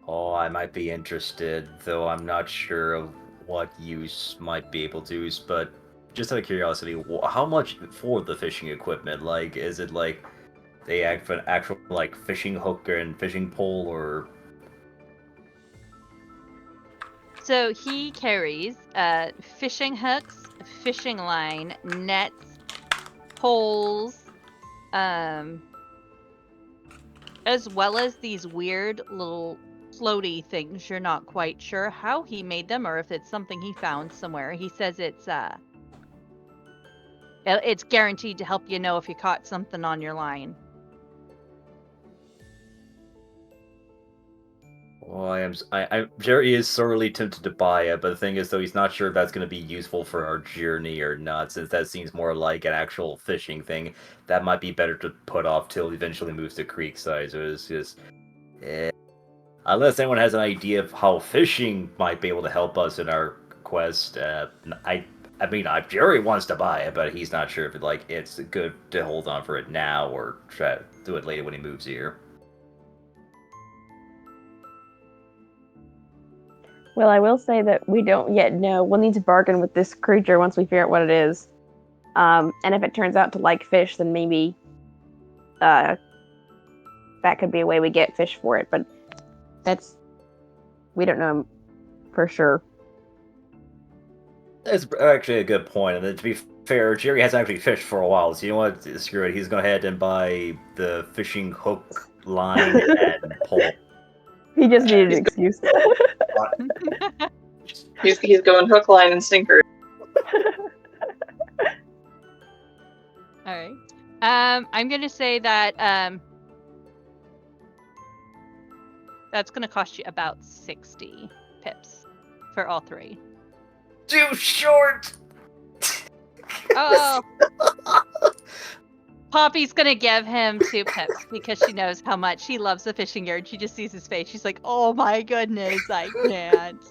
Oh, I might be interested, though I'm not sure of what use might be able to use, but just out of curiosity, how much for the fishing equipment? Like, is it like they act for an actual like fishing hook and fishing pole, or? So he carries fishing hooks, fishing line, nets, poles, as well as these weird little floaty things. You're not quite sure how he made them or if it's something he found somewhere. He says it's guaranteed to help you know if you caught something on your line. Well, Jerry is sorely tempted to buy it, but the thing is, though, he's not sure if that's going to be useful for our journey or not, since that seems more like an actual fishing thing. That might be better to put off till he eventually moves to Creekside, so it's just... Unless anyone has an idea of how fishing might be able to help us in our quest, Jerry wants to buy it, but he's not sure if it's good to hold on for it now or try to do it later when he moves here. Well, I will say that we don't yet know. We'll need to bargain with this creature once we figure out what it is. And if it turns out to like fish, then maybe that could be a way we get fish for it. But we don't know for sure. That's actually a good point. And then, to be fair, Jerry hasn't actually fished for a while, so you know what? Screw it. He's going ahead and buy the fishing hook, line, and pole. He just needed an excuse. He's going hook, line, and sinker. All right. I'm going to say that that's going to cost you about 60 pips for all 3. Too short! Oh. Poppy's going to give him 2 pips because she knows how much he loves the fishing gear. And she just sees his face. She's like, oh my goodness, I can't.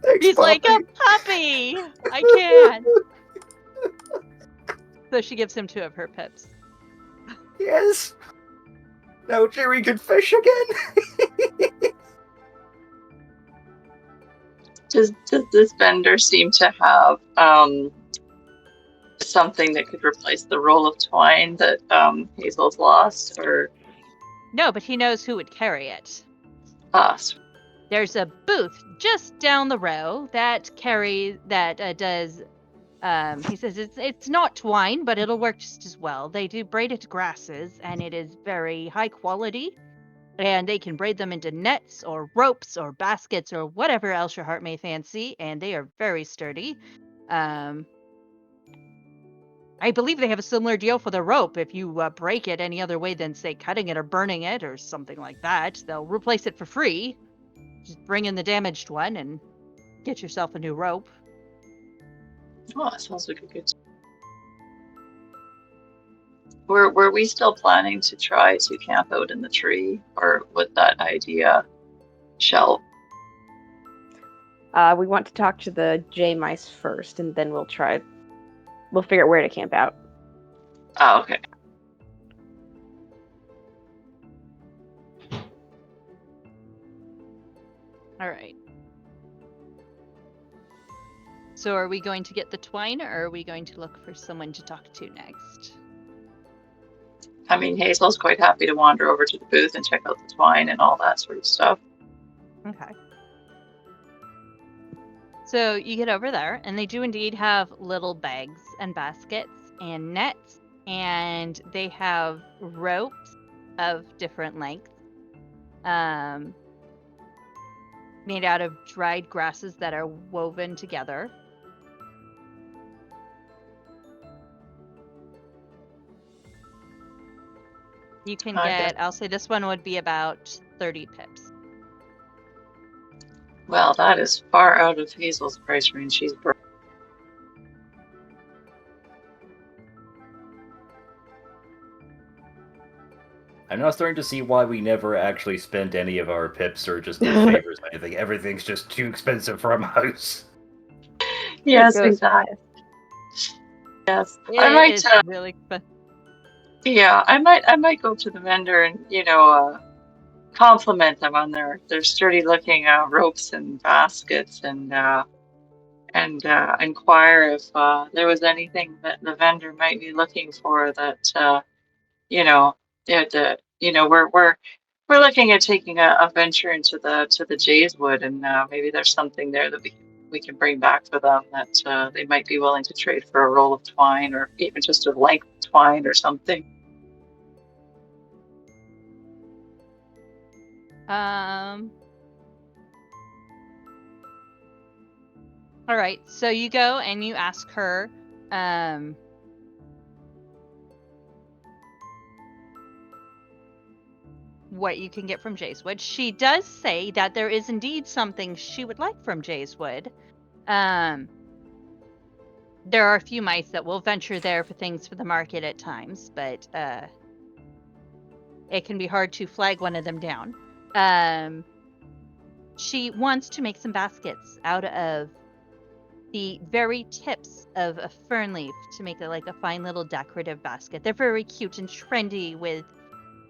Thanks, He's Poppy. like a puppy. I can't. So she gives him 2 of her pips. Yes. Now Jerry can fish again. Does this vendor seem to have something that could replace the roll of twine that Hazel's lost, or? No, but he knows who would carry it. Sweet. There's a booth just down the row that does. He says it's not twine, but it'll work just as well. They do braided grasses, and it is very high quality. And they can braid them into nets or ropes or baskets or whatever else your heart may fancy, and they are very sturdy. I believe they have a similar deal for the rope. If you break it any other way than, say, cutting it or burning it or something like that, they'll replace it for free. Just bring in the damaged one and get yourself a new rope. Oh, that sounds like a good. Were we still planning to try to camp out in the tree, or would that idea shelve? We want to talk to the J mice first, and then we'll figure out where to camp out. Oh, okay. All right. So are we going to get the twine, or are we going to look for someone to talk to next? I mean, Hazel's quite happy to wander over to the booth and check out the twine and all that sort of stuff. Okay. So you get over there, and they do indeed have little bags and baskets and nets, and they have ropes of different lengths, made out of dried grasses that are woven together. You can I guess. get, I'll say this one would be about 30 pips. Well, that is far out of Hazel's price range. She's broke. I'm now starting to see why we never actually spent any of our pips or just did favors or anything. Everything's just too expensive for a mouse. Yes, It goes exactly. Yes, It I might. is really expensive. Yeah, I might go to the vendor and compliment them on their sturdy-looking ropes and baskets and inquire if there was anything that the vendor might be looking for that you know we're looking at taking a venture into the Jayswood, and maybe there's something there that we can bring back for them that they might be willing to trade for a roll of twine or even just a length of twine or something. All right, so you go and you ask her, what you can get from Jayswood. She does say that there is indeed something she would like from Jayswood. There are a few mice that will venture there for things for the market at times, but it can be hard to flag one of them down. She wants to make some baskets out of the very tips of a fern leaf to make it like a fine little decorative basket. They're very cute and trendy with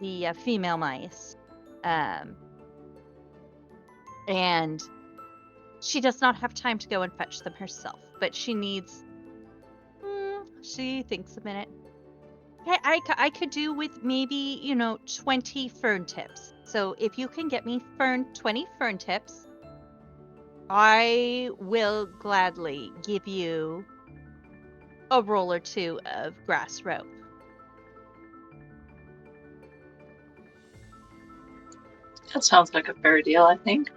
the female mice. And she does not have time to go and fetch them herself, but she needs... she thinks a minute. I could do with maybe, 20 fern tips. So if you can get me 20 fern tips, I will gladly give you a roll or two of grass rope. That sounds like a fair deal, I think.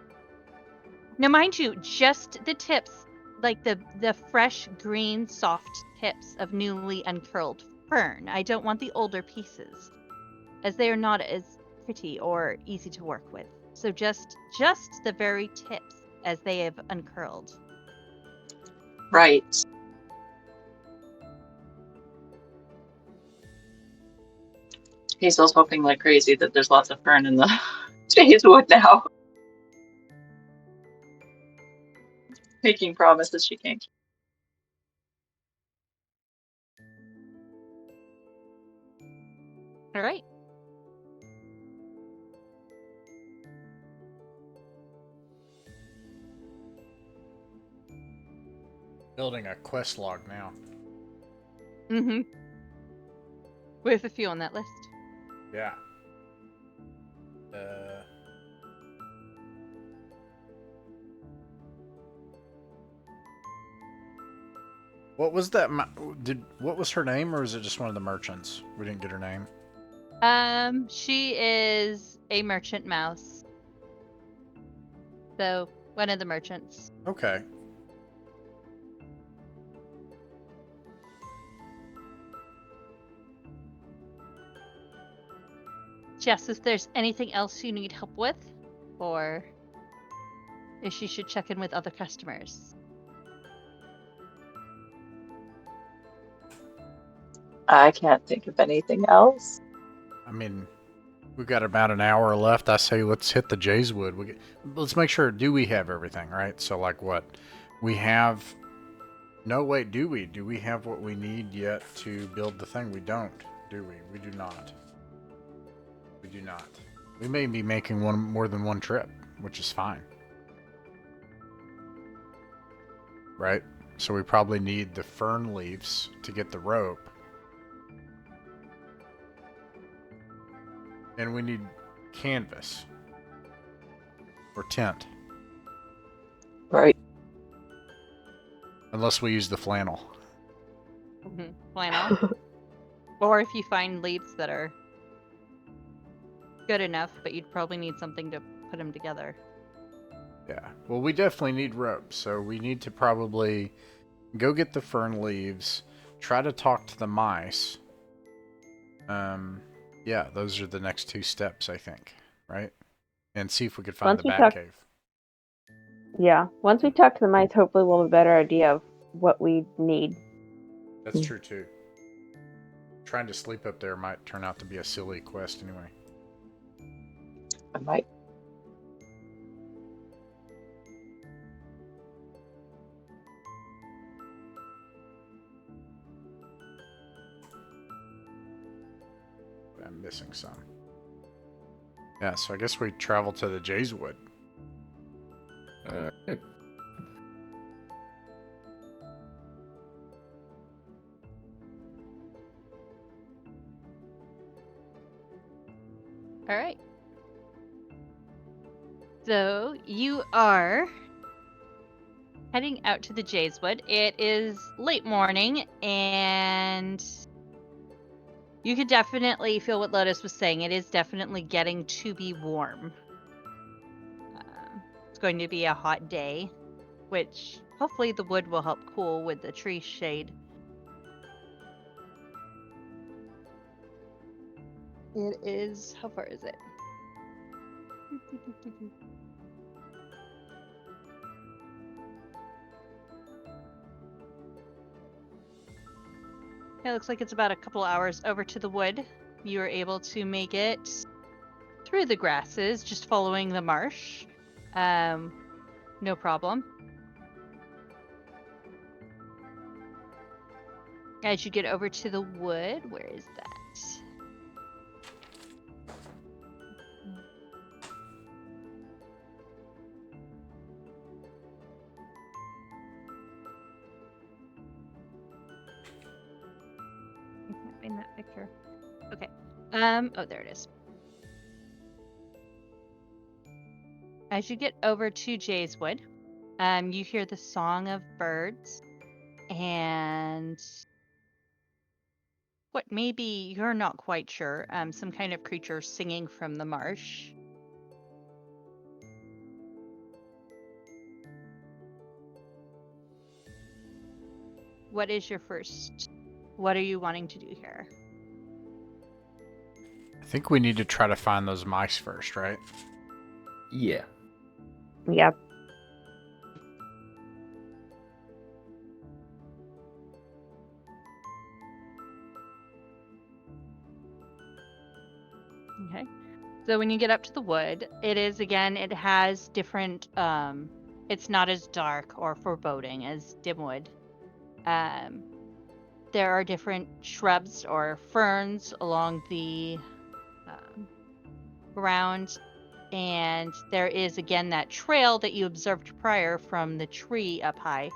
Now, mind you, just the tips, like the fresh, green, soft tips of newly uncurled fern. I don't want the older pieces, as they are not as pretty or easy to work with. So just the very tips as they have uncurled. Right. Hazel's hoping like crazy that there's lots of fern in the Jayswood now. Making promises she can't keep. All right. Building a quest log now. Mm-hmm. With a few on that list. Yeah. What was that? What was her name, or is it just one of the merchants? We didn't get her name. She is a merchant mouse. So one of the merchants. Okay. Jess, if there's anything else you need help with, or if she should check in with other customers. I can't think of anything else. I mean, we've got about an hour left. I say let's hit the Jayswood. Let's make sure. Do we have everything, right? So, like, what we have? No, wait. Do we? Do we have what we need yet to build the thing? We don't. Do we? We do not. We do not. We may be making more than one trip, which is fine. right? So we probably need the fern leaves to get the rope. And we need canvas. Or tent. Right. Unless we use the flannel. Flannel. Or if you find leaves that are good enough, but you'd probably need something to put them together. Yeah. Well, we definitely need rope, so we need to probably go get the fern leaves, try to talk to the mice. Yeah, those are the next 2 steps, I think, right? And see if we could find Once the we bat talk- cave. Yeah. Once we talk to the mice, hopefully we'll have a better idea of what we need. That's true too. Trying to sleep up there might turn out to be a silly quest anyway. I might. I'm missing some. Yeah, so I guess we travel to the Jayswood. Alright. All right. So you are heading out to the Jayswood. It is late morning, and you could definitely feel what Lotus was saying. It is definitely getting to be warm. It's going to be a hot day, which hopefully the wood will help cool with the tree shade. It is, how far is it? It looks like it's about a couple hours over to the wood. You are able to make it through the grasses, just following the marsh. No problem. As you get over to the wood, where is that? I can't find that picture. Okay. Oh, there it is. As you get over to Jayswood, you hear the song of birds and what maybe you're not quite sure, some kind of creature singing from the marsh. What is your first? What are you wanting to do here? I think we need to try to find those mice first, right? Yeah. Yep. Okay. So when you get up to the wood, it is again, it has different it's not as dark or foreboding as Dimwood. There are different shrubs or ferns along the ground, and there is again that trail that you observed prior from the tree up high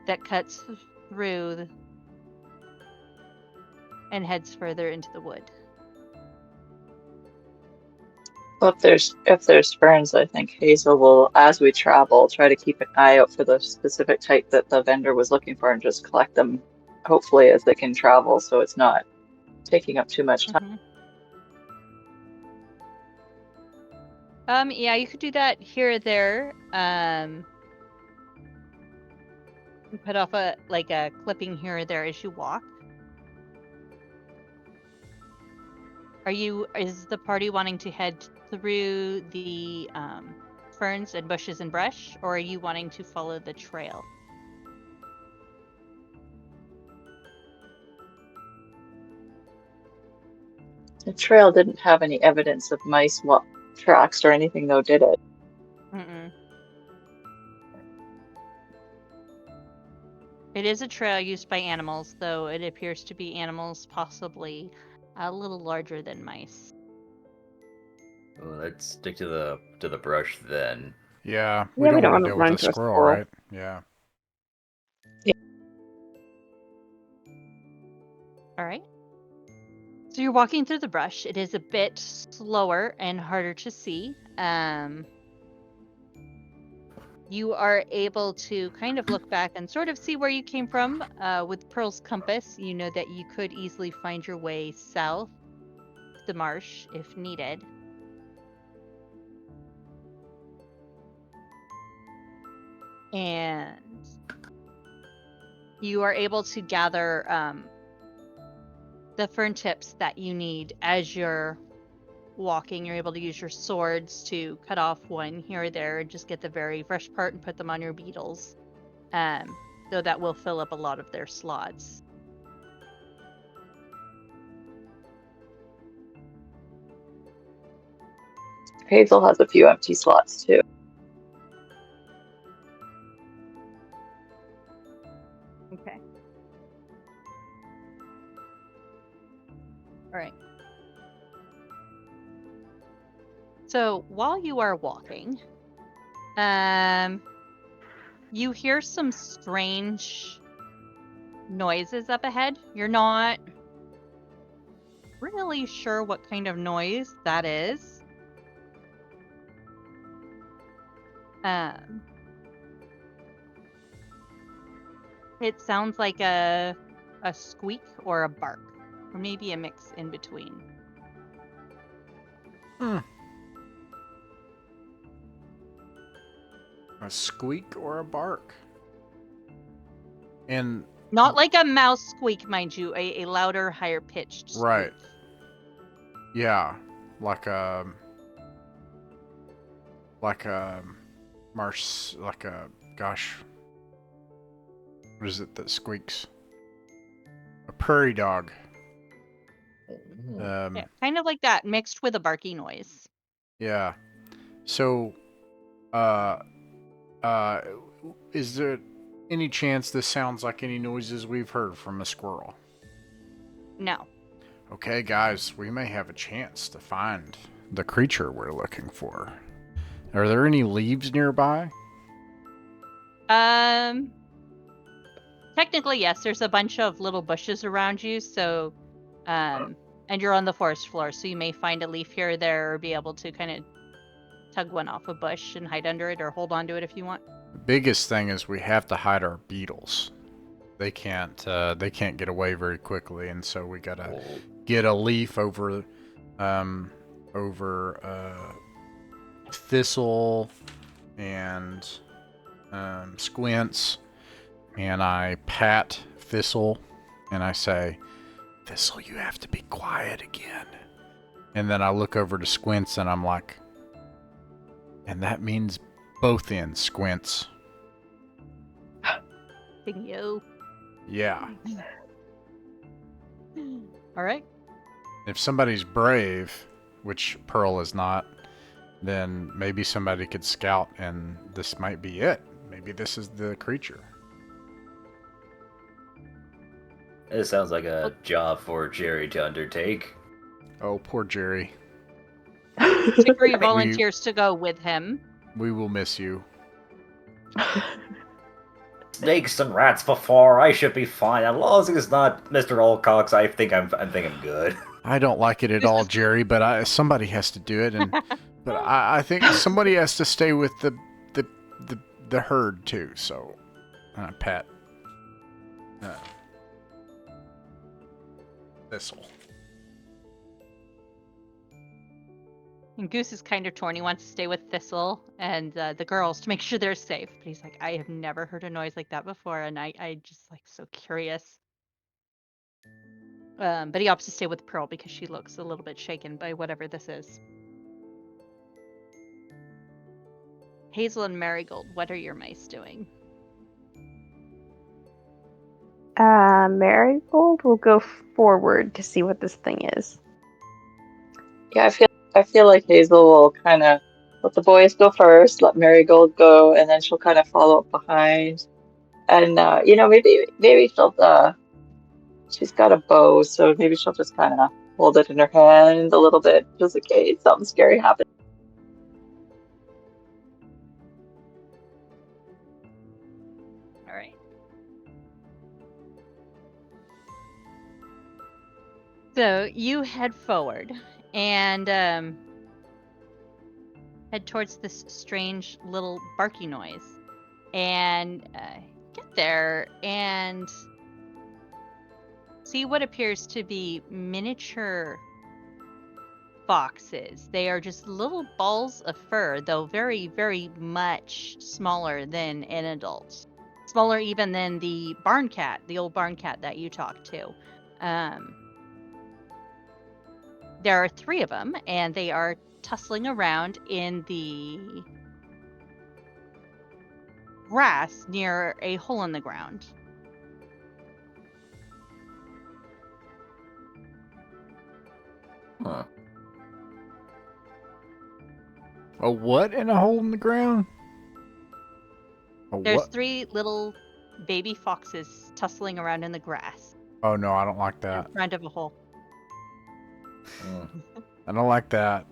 that cuts through and heads further into the wood. Well, if there's ferns, I think Hazel will, as we travel, try to keep an eye out for the specific type that the vendor was looking for and just collect them, hopefully, as they can travel, so it's not taking up too much time. Yeah, you could do that here or there. You put off a clipping here or there as you walk. Is the party wanting to head through the ferns and bushes and brush, or are you wanting to follow the trail? The trail didn't have any evidence of mice tracks or anything, though, did it? Mm-mm. It is a trail used by animals, though it appears to be animals possibly a little larger than mice. Well, let's stick to the brush then. Yeah, we Yeah, don't we don't want to wanna deal run with a into a squirrel, squirrel. right? Yeah. All right. So you're walking through the brush. It is a bit slower and harder to see. You are able to kind of look back and sort of see where you came from. With Pearl's compass, you know that you could easily find your way south to the marsh if needed. And you are able to gather the fern tips that you need as you're walking. You're able to use your swords to cut off one here or there and just get the very fresh part and put them on your beetles. Though that will fill up a lot of their slots. Hazel has a few empty slots too. Okay. All right. So while you are walking, you hear some strange noises up ahead. You're not really sure what kind of noise that is. It sounds like a squeak or a bark, or maybe a mix in between. A squeak or a bark? And Not like a mouse squeak, mind you, a louder, higher pitched squeak. right. Yeah, like a marsh, like a gosh, what is it that squeaks? A prairie dog. Yeah, kind of like that, mixed with a barky noise. Yeah. So, is there any chance this sounds like any noises we've heard from a squirrel? No. Okay, guys, we may have a chance to find the creature we're looking for. Are there any leaves nearby? Technically, yes. There's a bunch of little bushes around you, so, and you're on the forest floor, so you may find a leaf here or there, or be able to kind of tug one off a bush and hide under it, or hold onto it if you want. The biggest thing is we have to hide our beetles. They can't get away very quickly, and so we gotta get a leaf over thistle and squints, and I pat Thistle and I say, Thistle, you have to be quiet again. And then I look over to Squints and I'm like, and that means both ends, Squints. Bingo. Yeah. All right. If somebody's brave, which Pearl is not, then maybe somebody could scout and this might be it. Maybe this is the creature. It sounds like a job for Jerry to undertake. Oh, poor Jerry. Chicory volunteers to go with him. We will miss you. Snakes and rats before, I should be fine. As long as it's not Mr. Allcox, I think I'm good. I don't like it at all, Jerry, but somebody has to do it, and but I think somebody has to stay with the herd too. So, Pat, Thistle. And Goose is kind of torn. He wants to stay with Thistle and the girls to make sure they're safe. But he's like, I have never heard a noise like that before, and I just like so curious. But he opts to stay with Pearl because she looks a little bit shaken by whatever this is. Hazel and Marigold, what are your mice doing? Marigold will go forward to see what this thing is. Yeah, I feel like Hazel will kind of let the boys go first, let Marigold go, and then she'll kind of follow up behind. And maybe she'll she's got a bow, so maybe she'll just kind of hold it in her hand a little bit, just in case something scary happens. All right. So you head forward and head towards this strange little barky noise, and get there and see what appears to be miniature foxes. They are just little balls of fur, though very, very much smaller than an adult. Smaller even than the barn cat, the old barn cat that you talked to. There are 3 of them, and they are tussling around in the grass near a hole in the ground. Huh. A what in a hole in the ground? A There's what? 3 little baby foxes tussling around in the grass Oh no, I don't like in that. front of a hole. I don't like that.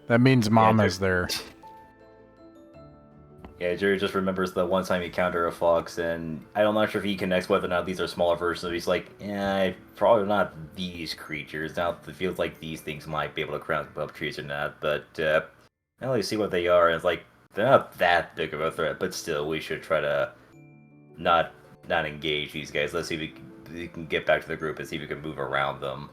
That means Mama's there. Yeah, Jerry just remembers the one time he encountered a fox, and I'm not sure if he connects whether or not these are smaller versions. He's like, yeah, probably not these creatures. Now it feels like these things might be able to climb up trees or not, but now let's see what they are. And it's like they're not that big of a threat, but still, we should try to not engage these guys. Let's see if we can get back to the group and see if we can move around them.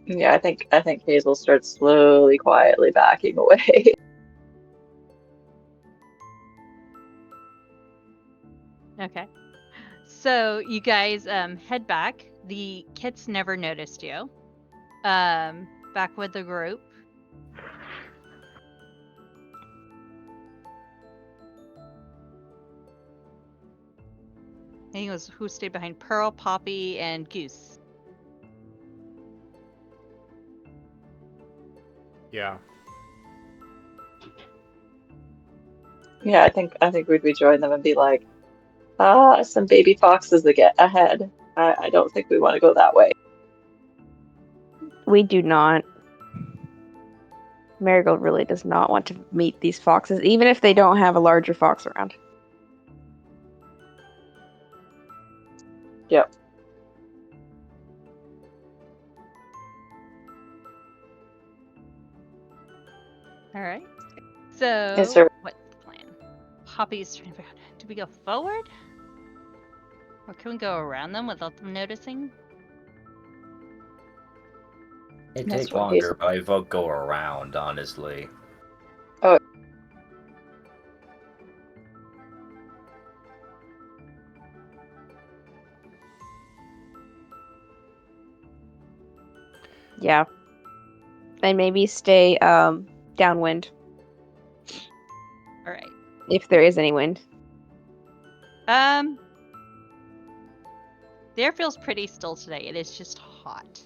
Yeah, I think Hazel starts slowly, quietly backing away. Okay. So you guys head back. The kits never noticed you. Back with the group. I think it was who stayed behind? Pearl, Poppy, and Goose. Yeah. Yeah, I think we'd rejoin them and be like, some baby foxes that get ahead. I don't think we want to go that way. We do not. Marigold really does not want to meet these foxes, even if they don't have a larger fox around. Yep. All right. So Is there- what's the plan? Poppy's trying to figure out, do we go forward? Or can we go around them without them noticing? It'd That's take what longer, Hazel- but I vote go around, honestly. Yeah. And maybe stay downwind All right. if there is any wind. The air feels pretty still today. It is just hot.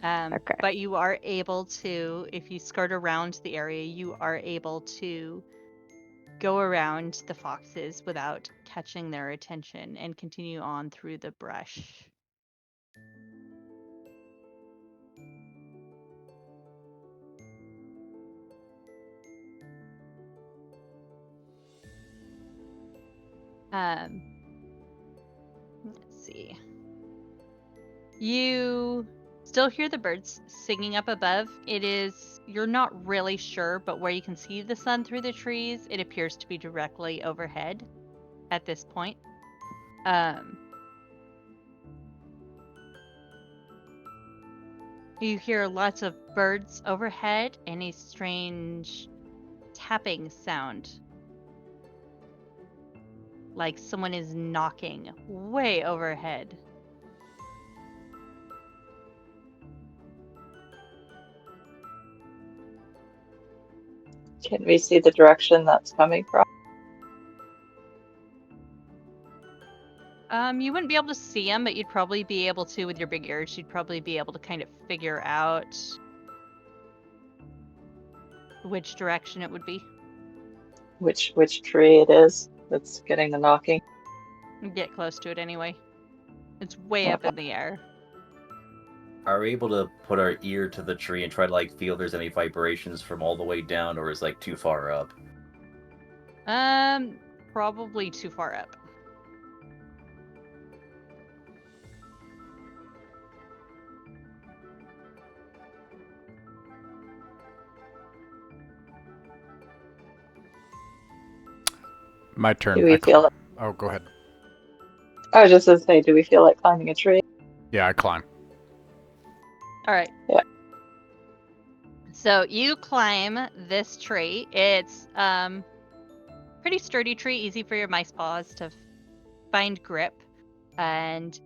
Okay. But you are able to, if you skirt around the area, you are able to go around the foxes without catching their attention and continue on through the brush. Let's see. You still hear the birds singing up above. You're not really sure, but where you can see the sun through the trees, it appears to be directly overhead at this point. You hear lots of birds overhead and a strange tapping sound. Like someone is knocking way overhead. Can we see the direction that's coming from? You wouldn't be able to see them, but you'd probably be able to, with your big ears, you'd probably be able to kind of figure out which direction it would be. Which tree it is that's getting the knocking? Get close to it anyway. It's way up in the air. Are we able to put our ear to the tree and try to like feel if there's any vibrations from all the way down, or is like too far up? Probably too far up. My turn. Do we feel like, Oh, go ahead. I was just going to say, do we feel like climbing a tree? Yeah, I climb. All right. Yeah. So you climb this tree. It's pretty sturdy tree, easy for your mice paws to find grip, and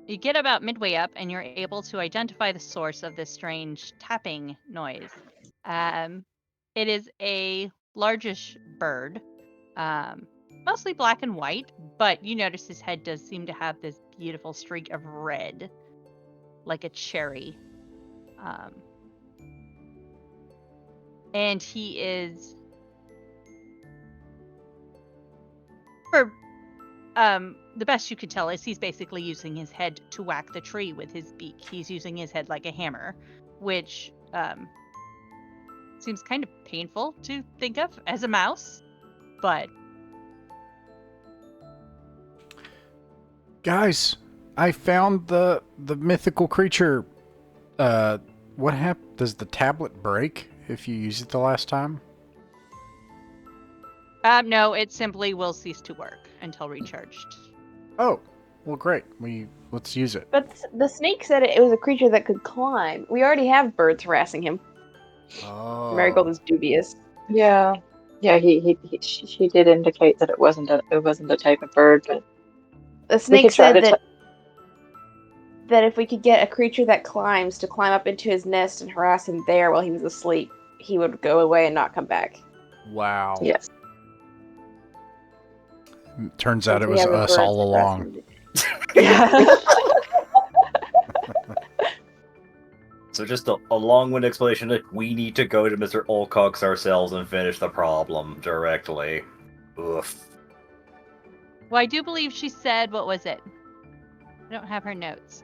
you get about midway up, and you're able to identify the source of this strange tapping noise. It is a largish bird, mostly black and white, but you notice his head does seem to have this beautiful streak of red, like a cherry. And he is, for the best you could tell, is he's basically using his head to whack the tree with his beak. He's using his head like a hammer, which seems kind of painful to think of as a mouse, but... Guys, I found the mythical creature. What happened? Does the tablet break if you use it the last time? No, it simply will cease to work until recharged. Oh, well, great. Let's use it. But the snake said it was a creature that could climb. We already have birds harassing him. Oh. Marigold is dubious. Yeah. Yeah, she did indicate that it wasn't a type of bird, but The we snake could try said to that if we could get a creature that climbs to climb up into his nest and harass him there while he was asleep, he would go away and not come back. Wow. Yes. Turns out Since it we was have the us birds all along. harassing Yeah. So just a long-winded explanation that we need to go to Mr. Olcox ourselves and finish the problem directly. Oof. Well, I do believe she said, what was it? I don't have her notes.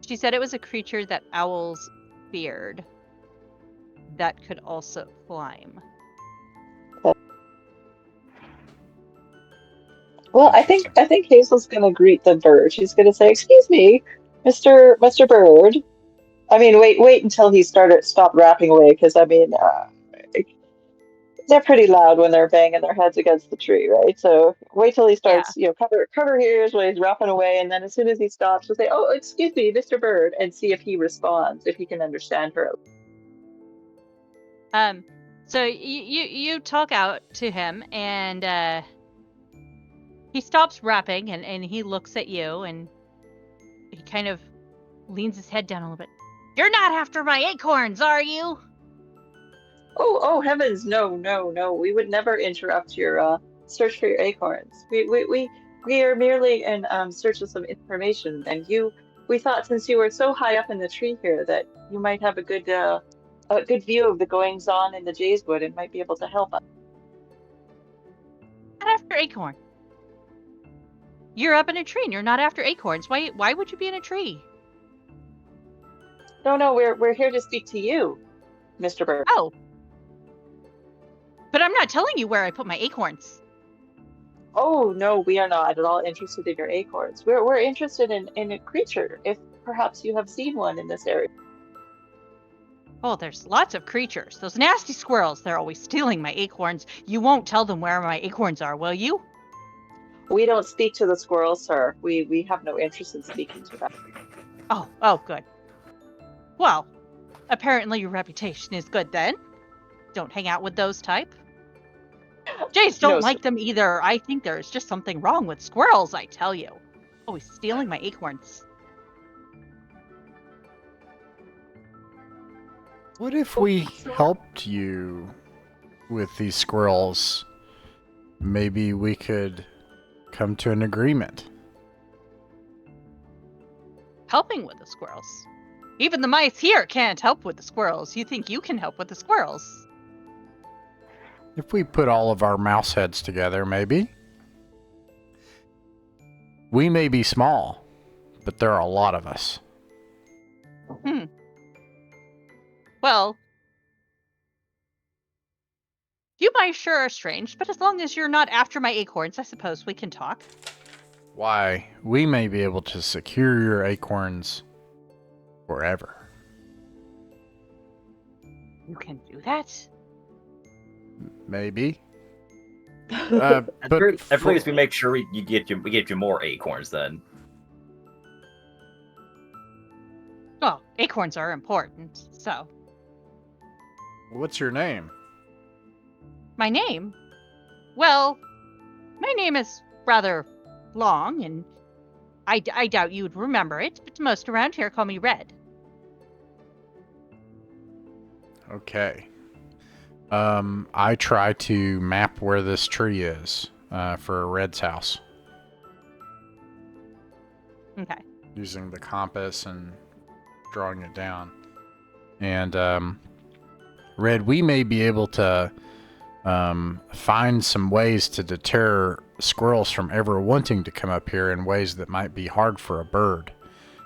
She said it was a creature that owls feared that could also climb. Well, I think Hazel's gonna greet the bird. She's gonna say, "Excuse me, Mr. Bird." I mean, wait until he stopped rapping away, because I mean, they're pretty loud when they're banging their heads against the tree, right? So wait till he starts, cover ears when he's rapping away, and then as soon as he stops, we'll say, "Oh, excuse me, Mr. Bird," and see if he responds, if he can understand her. So you talk out to him, and he stops rapping, and he looks at you, and he kind of leans his head down a little bit. You're not after my acorns, are you? Oh heavens, no. We would never interrupt your search for your acorns. We are merely in search of some information, and we thought, since you were so high up in the tree here, that you might have a good view of the goings on in the Jayswood and might be able to help us. Not after acorn. You're up in a tree and you're not after acorns. Why would you be in a tree? No, we're here to speak to you, Mr. Bird. Oh. But I'm not telling you where I put my acorns. Oh no, we are not at all interested in your acorns. We're interested in a creature, if perhaps you have seen one in this area. Oh, there's lots of creatures. Those nasty squirrels, they're always stealing my acorns. You won't tell them where my acorns are, will you? We don't speak to the squirrels, sir. We have no interest in speaking to them. Oh, good. Well, apparently your reputation is good then. Don't hang out with those type. Jays don't like them either. I think there's just something wrong with squirrels, I tell you. Always stealing my acorns. What if we helped you with these squirrels? Maybe we could come to an agreement. Helping with the squirrels? Even the mice here can't help with the squirrels. You think you can help with the squirrels? If we put all of our mouse heads together, maybe. We may be small, but there are a lot of us. Well, you mice sure are strange, but as long as you're not after my acorns, I suppose we can talk. Why, we may be able to secure your acorns forever. You can do that? Maybe. At But least we make sure we get you more acorns then. Well, acorns are important, so. What's your name? My name? Well, my name is rather long, and I doubt you'd remember it, but most around here call me Red. Okay. I try to map where this tree is for Red's house. Okay. Using the compass and drawing it down. And Red, we may be able to find some ways to deter squirrels from ever wanting to come up here in ways that might be hard for a bird.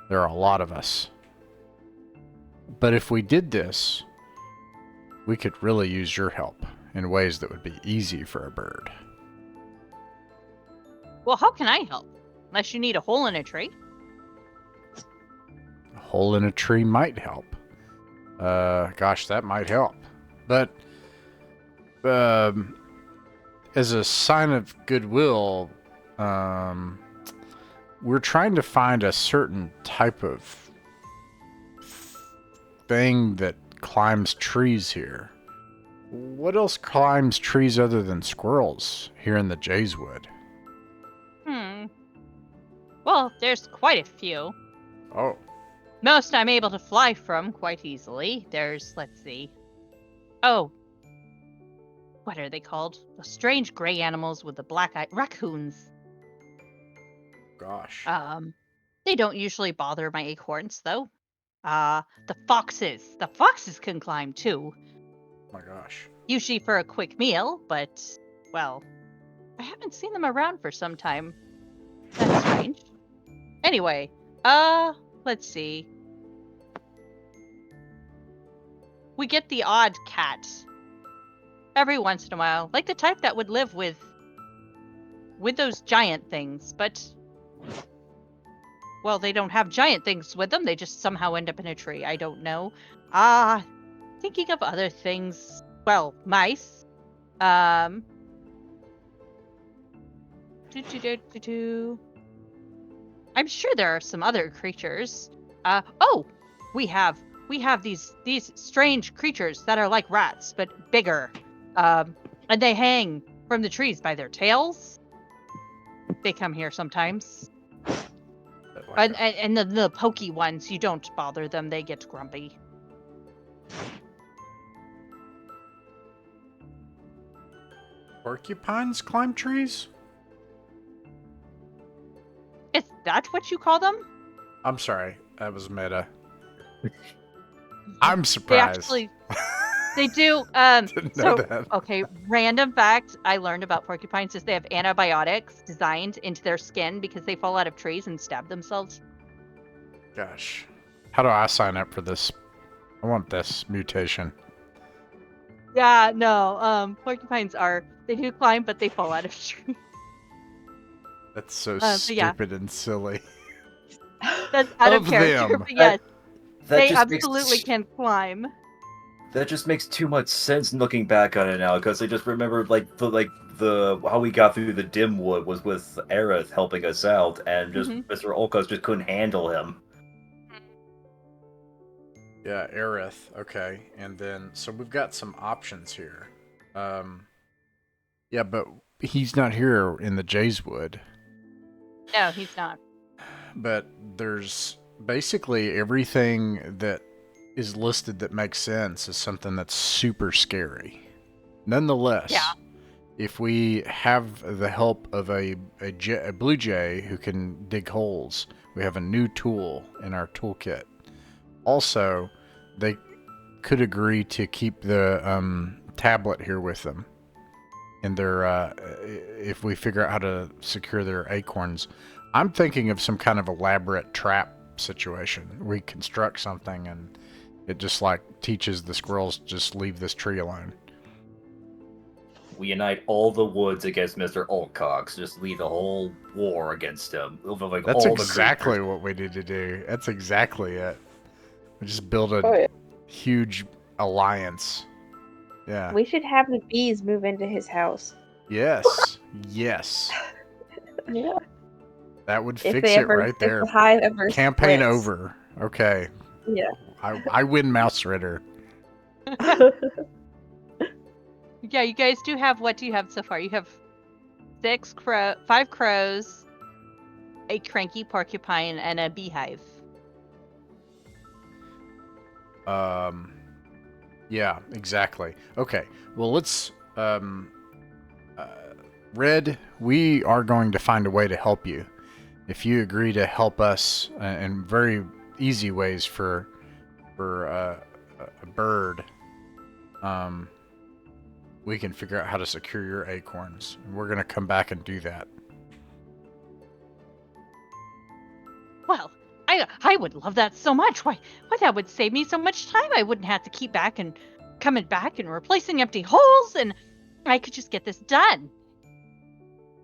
There are a lot of us. But if we did this, we could really use your help in ways that would be easy for a bird. Well, how can I help? Unless you need a hole in a tree. A hole in a tree might help. Gosh, that might help. But as a sign of goodwill, we're trying to find a certain type of thing that climbs trees here. What else climbs trees other than squirrels here in the Jayswood? Well, there's quite a few. Oh. Most I'm able to fly from quite easily. There's, let's see. Oh. What are they called? The strange gray animals with the black eye. Raccoons. Gosh. They don't usually bother my acorns, though. The foxes. The foxes can climb, too. Oh my gosh. Usually for a quick meal, but, well, I haven't seen them around for some time. That's strange. Anyway, let's see. We get the odd cat every once in a while, like the type that would live with those giant things, but, well, they don't have giant things with them. They just somehow end up in a tree. I don't know. Thinking of other things. Well, mice. I'm sure there are some other creatures. We have these strange creatures that are like rats but bigger. And they hang from the trees by their tails. They come here sometimes. And the pokey ones, you don't bother them. They get grumpy. Porcupines climb trees? Is that what you call them? I'm sorry. That was meta. I'm surprised. They do. Didn't know that. Okay, random fact I learned about porcupines is they have antibiotics designed into their skin because they fall out of trees and stab themselves. Gosh. How do I sign up for this? I want this mutation. Yeah, no. Porcupines they do climb, but they fall out of trees. That's so yeah. stupid and silly. That's out of character, them. but yes, they just absolutely can climb. That just makes too much sense looking back on it now, because I just remembered the how we got through the Dimwood was with Aerith helping us out, and just Mr. Olcos just couldn't handle him. Yeah, Aerith. Okay, and then so we've got some options here. Yeah, but he's not here in the Jayswood. No, he's not. But there's basically everything that is listed that makes sense is something that's super scary. Nonetheless, if we have the help of a blue jay who can dig holes, we have a new tool in our toolkit. Also, they could agree to keep the tablet here with them. And if we figure out how to secure their acorns, I'm thinking of some kind of elaborate trap situation. We construct something and it just teaches the squirrels just leave this tree alone. We unite all the woods against Mr. Olcox. Just lead the whole war against him. That's exactly what we need to do. That's exactly it. We just build a huge alliance. Yeah. We should have the bees move into his house. Yes. Yes. Yeah. That would If fix they it ever, right there. if the hive ever Campaign splits. over. Okay. Yeah. I win Mausritter. Yeah, you guys do have, what do you have so far? You have 5 crows, a cranky porcupine, and a beehive. Yeah, exactly. Okay. Well, let's Red, we are going to find a way to help you. If you agree to help us in very easy ways for a bird, we can figure out how to secure your acorns. And we're going to come back and do that. Well, I would love that so much. Why, that would save me so much time. I wouldn't have to keep coming back and replacing empty holes, and I could just get this done.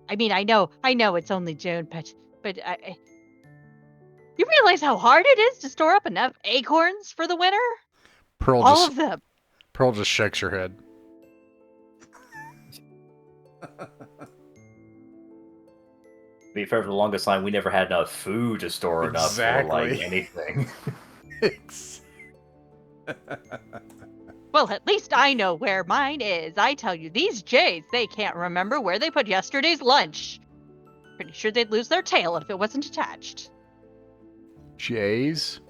I mean, I know it's only June, but you realize how hard it is to store up enough acorns for the winter? All of them. Pearl just shakes her head. To be fair, for the longest time, we never had enough food to store enough for like anything. Well, at least I know where mine is. I tell you, these jays, they can't remember where they put yesterday's lunch. Pretty sure they'd lose their tail if it wasn't attached. Jays?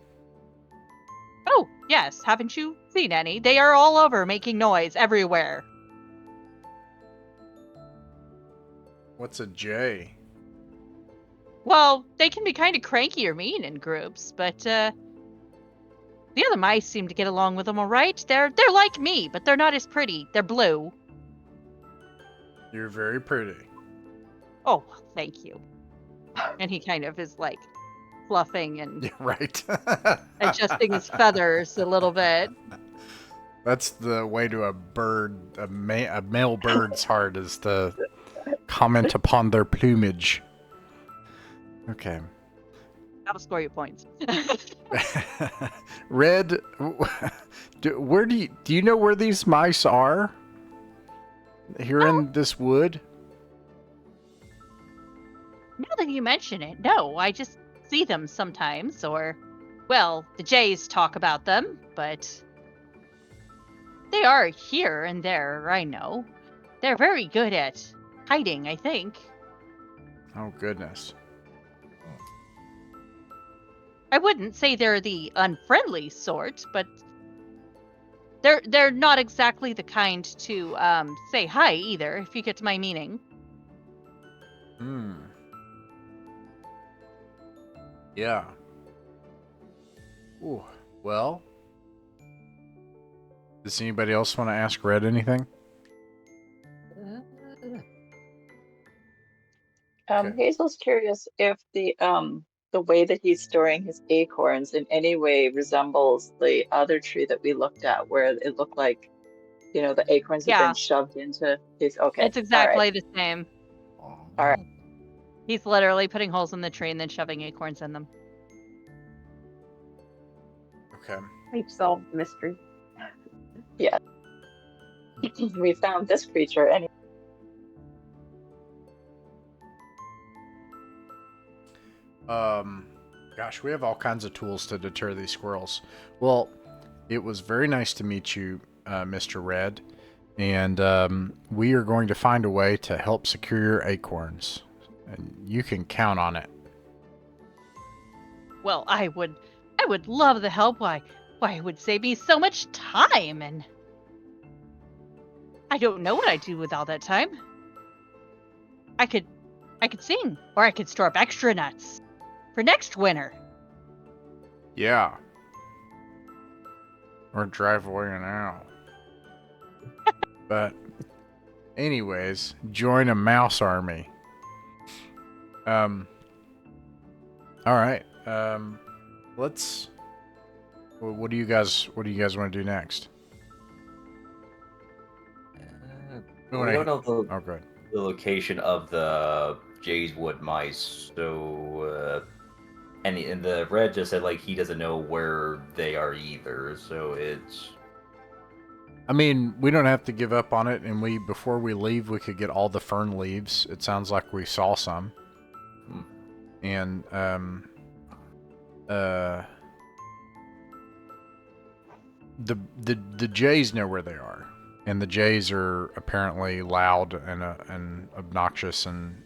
Oh, yes. Haven't you seen any? They are all over making noise everywhere. What's a jay? Well, they can be kind of cranky or mean in groups, but the other mice seem to get along with them all right. They're like me, but they're not as pretty. They're blue. You're very pretty. Oh, thank you. And he kind of is like fluffing and Yeah, right. adjusting his feathers a little bit. That's the way to a bird, a male bird's heart, is to comment upon their plumage. Okay. That'll score you points. Red, do you know where these mice are? Here in this wood? Now that you mention it, no, I just see them sometimes, or, well, the jays talk about them, but they are here and there, I know. They're very good at hiding, I think. Oh, goodness. I wouldn't say they're the unfriendly sort, but they're not exactly the kind to say hi either, if you get my meaning. Yeah. Ooh. Well, does anybody else want to ask Red anything? Okay. Hazel's curious if the way that he's storing his acorns in any way resembles the other tree that we looked at, where it looked like, the acorns have Yeah. been shoved into his. Okay. It's exactly the same. All right. He's literally putting holes in the tree and then shoving acorns in them. Okay. We've solved the mystery. Yeah. We found this creature anyway. Gosh, we have all kinds of tools to deter these squirrels. Well, it was very nice to meet you, Mr. Red, and we are going to find a way to help secure your acorns, and you can count on it. Well, I would love the help. Why, it would save me so much time, and I don't know what I'd do with all that time. I could sing, or I could store up extra nuts for next winter. Yeah. Or drive away an owl. But, anyways, join a mouse army. All right. Let's. What do you guys want to do next? We don't know Oh, good. the location of the Jayswood mice, so and the Red just said like he doesn't know where they are either, so it's I mean, we don't have to give up on it, and before we leave, we could get all the fern leaves. It sounds like we saw some. Hmm. And, the Jays know where they are. And the Jays are apparently loud and obnoxious and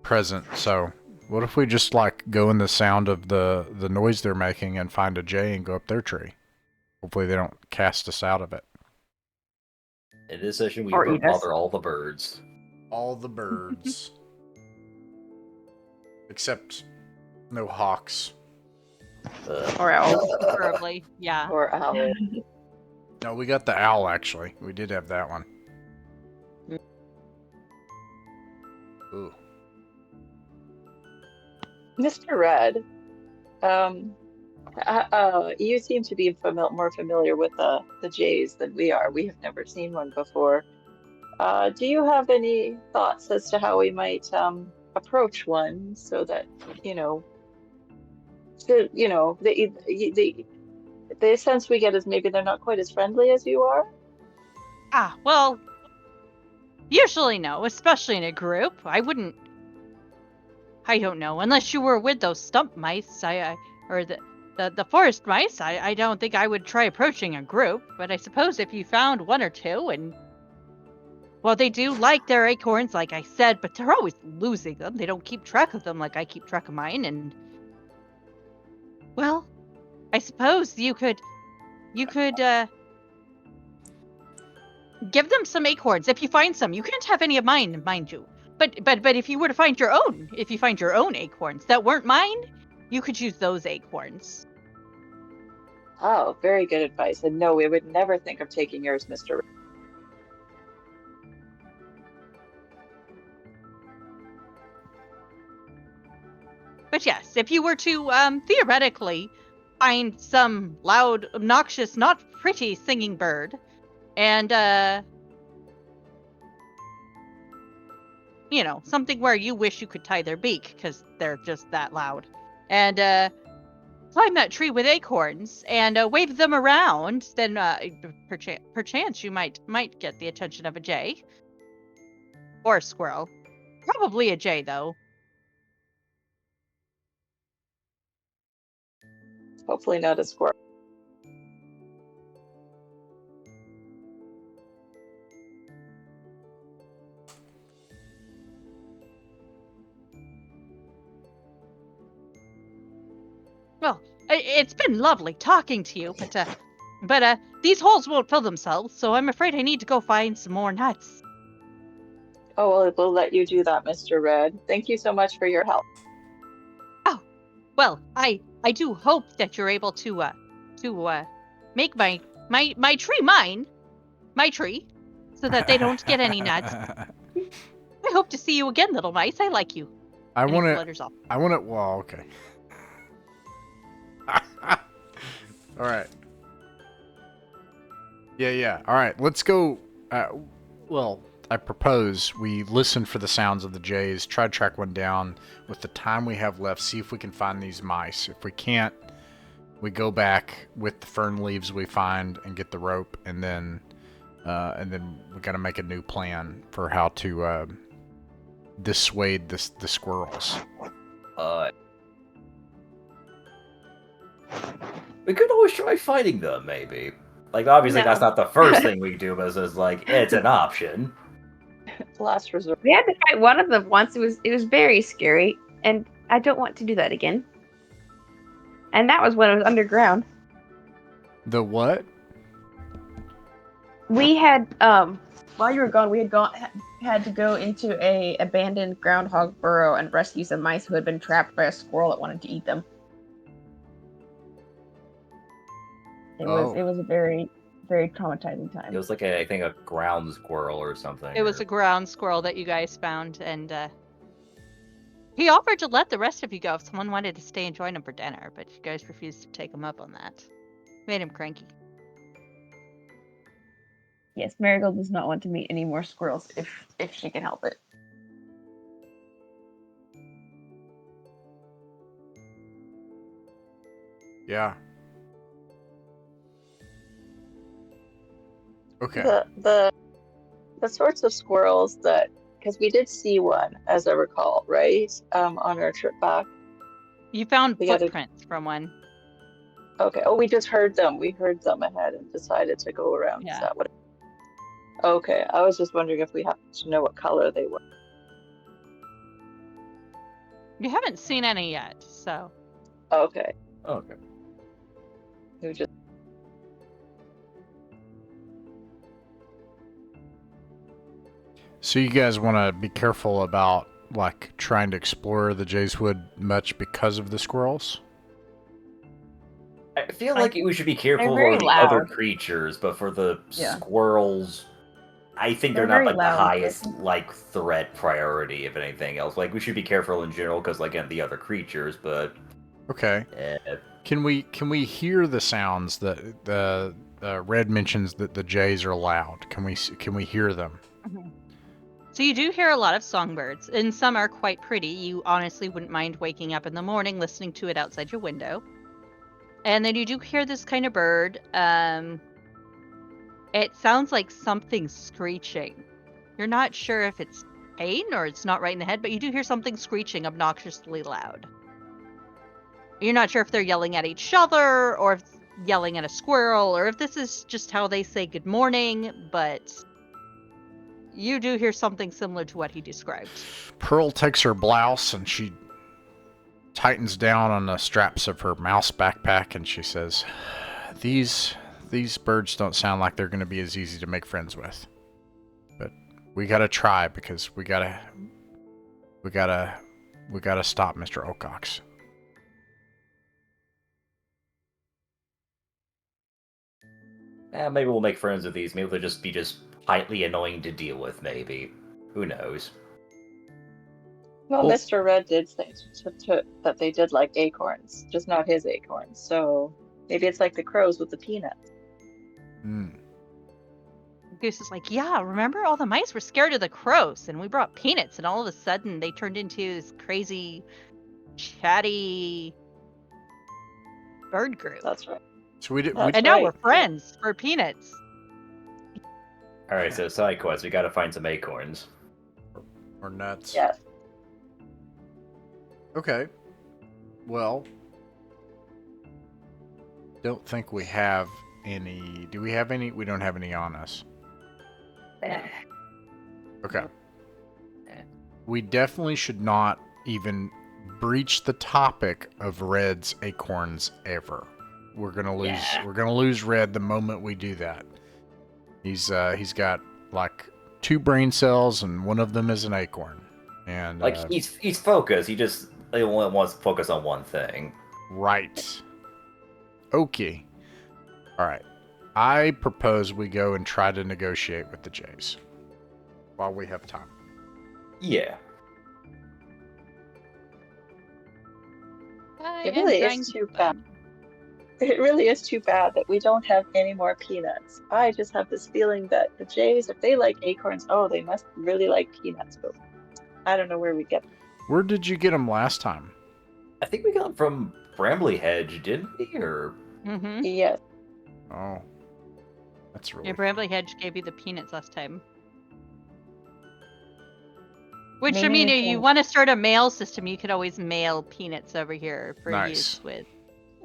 present. So, what if we just, like, go in the sound of the noise they're making and find a Jay and go up their tree? Hopefully they don't cast us out of it. In this session, we Or eat us. bother all the birds. All the birds. Except no hawks. Or owls. Preferably, yeah. Or owl. No, we got the owl, actually. We did have that one. Ooh. Mr. Red, you seem to be more familiar with the Jays than we are. We have never seen one before. Do you have any thoughts as to how we might approach one so that, the sense we get is maybe they're not quite as friendly as you are? Well, usually no, especially in a group. I don't know, unless you were with those stump mice, or the forest mice, I don't think I would try approaching a group, but I suppose if you found one or two and... Well, they do like their acorns, like I said, but they're always losing them. They don't keep track of them like I keep track of mine, and... Well, I suppose you could give them some acorns. If you find some, you can't have any of mine, mind you. But if you were to find your own, acorns that weren't mine, you could use those acorns. Oh, very good advice. And no, we would never think of taking yours, Mr. Red. But yes, if you were to theoretically find some loud, obnoxious, not pretty singing bird, and something where you wish you could tie their beak because they're just that loud, and climb that tree with acorns and wave them around, then perchance you might get the attention of a jay or a squirrel. Probably a jay, though. Hopefully not a squirrel. Well, it's been lovely talking to you, but these holes won't fill themselves, so I'm afraid I need to go find some more nuts. Oh, well, we'll let you do that, Mr. Red. Thank you so much for your help. Oh, well, I do hope that you're able to make my tree mine, my tree, so that they don't get any nuts. I hope to see you again, little mice. I like you. I want to. Well, okay. All right. Yeah. All right, let's go. Well, I propose we listen for the sounds of the jays, try to track one down with the time we have left, see if we can find these mice. If we can't, we go back with the fern leaves we find and get the rope, and then we got to make a new plan for how to dissuade the squirrels. We could always try fighting them, maybe. Like, obviously, No. that's not the first thing we do, but it's just like, it's an option. Last resort. We had to fight one of them once. It was very scary, and I don't want to do that again. And that was when it was underground. The what? We had while you were gone, we had to go into a abandoned groundhog burrow and rescue some mice who had been trapped by a squirrel that wanted to eat them. It was a very, very traumatizing time. It was like I think a ground squirrel or something. It was a ground squirrel that you guys found, and he offered to let the rest of you go if someone wanted to stay and join him for dinner, but you guys refused to take him up on that. Made him cranky. Yes, Marigold does not want to meet any more squirrels if she can help it. Yeah. Okay. The sorts of squirrels that, because we did see one, as I recall, right? On our trip back. You found The other. footprints from one. Okay. Oh, we just heard them. We heard them ahead and decided to go around. Is Yeah. that what? Okay. I was just wondering if we happen to know what color they were. You haven't seen any yet, so. Okay. Okay. We just. So you guys want to be careful about like trying to explore the Jayswood much because of the squirrels? I feel like we should be careful They're very for the other loud. creatures, but for the Yeah. squirrels, I think they're They're not very like the loud. highest like threat priority, if anything else. Like we should be careful in general because like again the other creatures, but Okay. Can we hear the sounds that the Red mentions that the jays are loud? Can we hear them? So you do hear a lot of songbirds, and some are quite pretty. You honestly wouldn't mind waking up in the morning listening to it outside your window. And then you do hear this kind of bird. It sounds like something screeching. You're not sure if it's pain or it's not right in the head, but you do hear something screeching obnoxiously loud. You're not sure if they're yelling at each other or if it's yelling at a squirrel or if this is just how they say good morning, but you do hear something similar to what he described. Pearl takes her blouse and she tightens down on the straps of her mouse backpack and she says, These birds don't sound like they're going to be as easy to make friends with. But we got to try because we got to stop Mr. Ocox. Maybe we'll make friends with these. Maybe they'll just be highly annoying to deal with, maybe. Who knows? Well, Well- Mr. Red did say that they did like acorns, just not his acorns. So maybe it's like the crows with the peanuts. Goose is like, yeah, remember all the mice were scared of the crows and we brought peanuts and all of a sudden they turned into this crazy, chatty bird group. That's right. So we did. That's And now right. we're friends for peanuts. Alright, so side quest. We gotta find some acorns. Or nuts. Yes. Okay. Well, don't think we have any. Do we have any? We don't have any on us. Okay. We definitely should not even breach the topic of Red's acorns ever. We're gonna lose. Yeah. We're gonna lose Red the moment we do that. He's got like 2 brain cells and one of them is an acorn. And Like he's focused. He only wants to focus on one thing. right. Okay. All right. I propose we go and try to negotiate with the Jays while we have time. Yeah. It really is too bad. It really is too bad that we don't have any more peanuts. I just have this feeling that the Jays, if they like acorns, they must really like peanuts. But I don't know where we get them. Where did you get them last time? I think we got them from Brambly Hedge, didn't we? Or Mm-hmm. Yes. Oh, that's really. Yeah, Brambley Hedge gave you the peanuts last time. Which, I mean, Maybe we you can- want to start a mail system, you could always mail peanuts over here for Nice. use with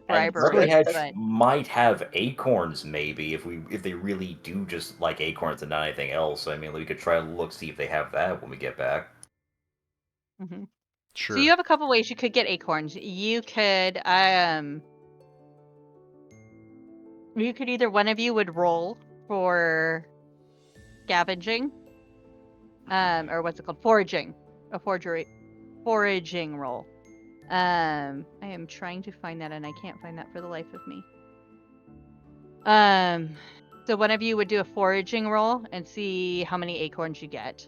and bribery. Brambly Hedge But might have acorns, maybe if they really do just like acorns and not anything else. I mean, we could try to see if they have that when we get back. Mhm. Sure. So you have a couple ways you could get acorns. You could either one of you would roll for scavenging, or what's it called, foraging, foraging roll. I am trying to find that and I can't find that for the life of me. So one of you would do a foraging roll and see how many acorns you get,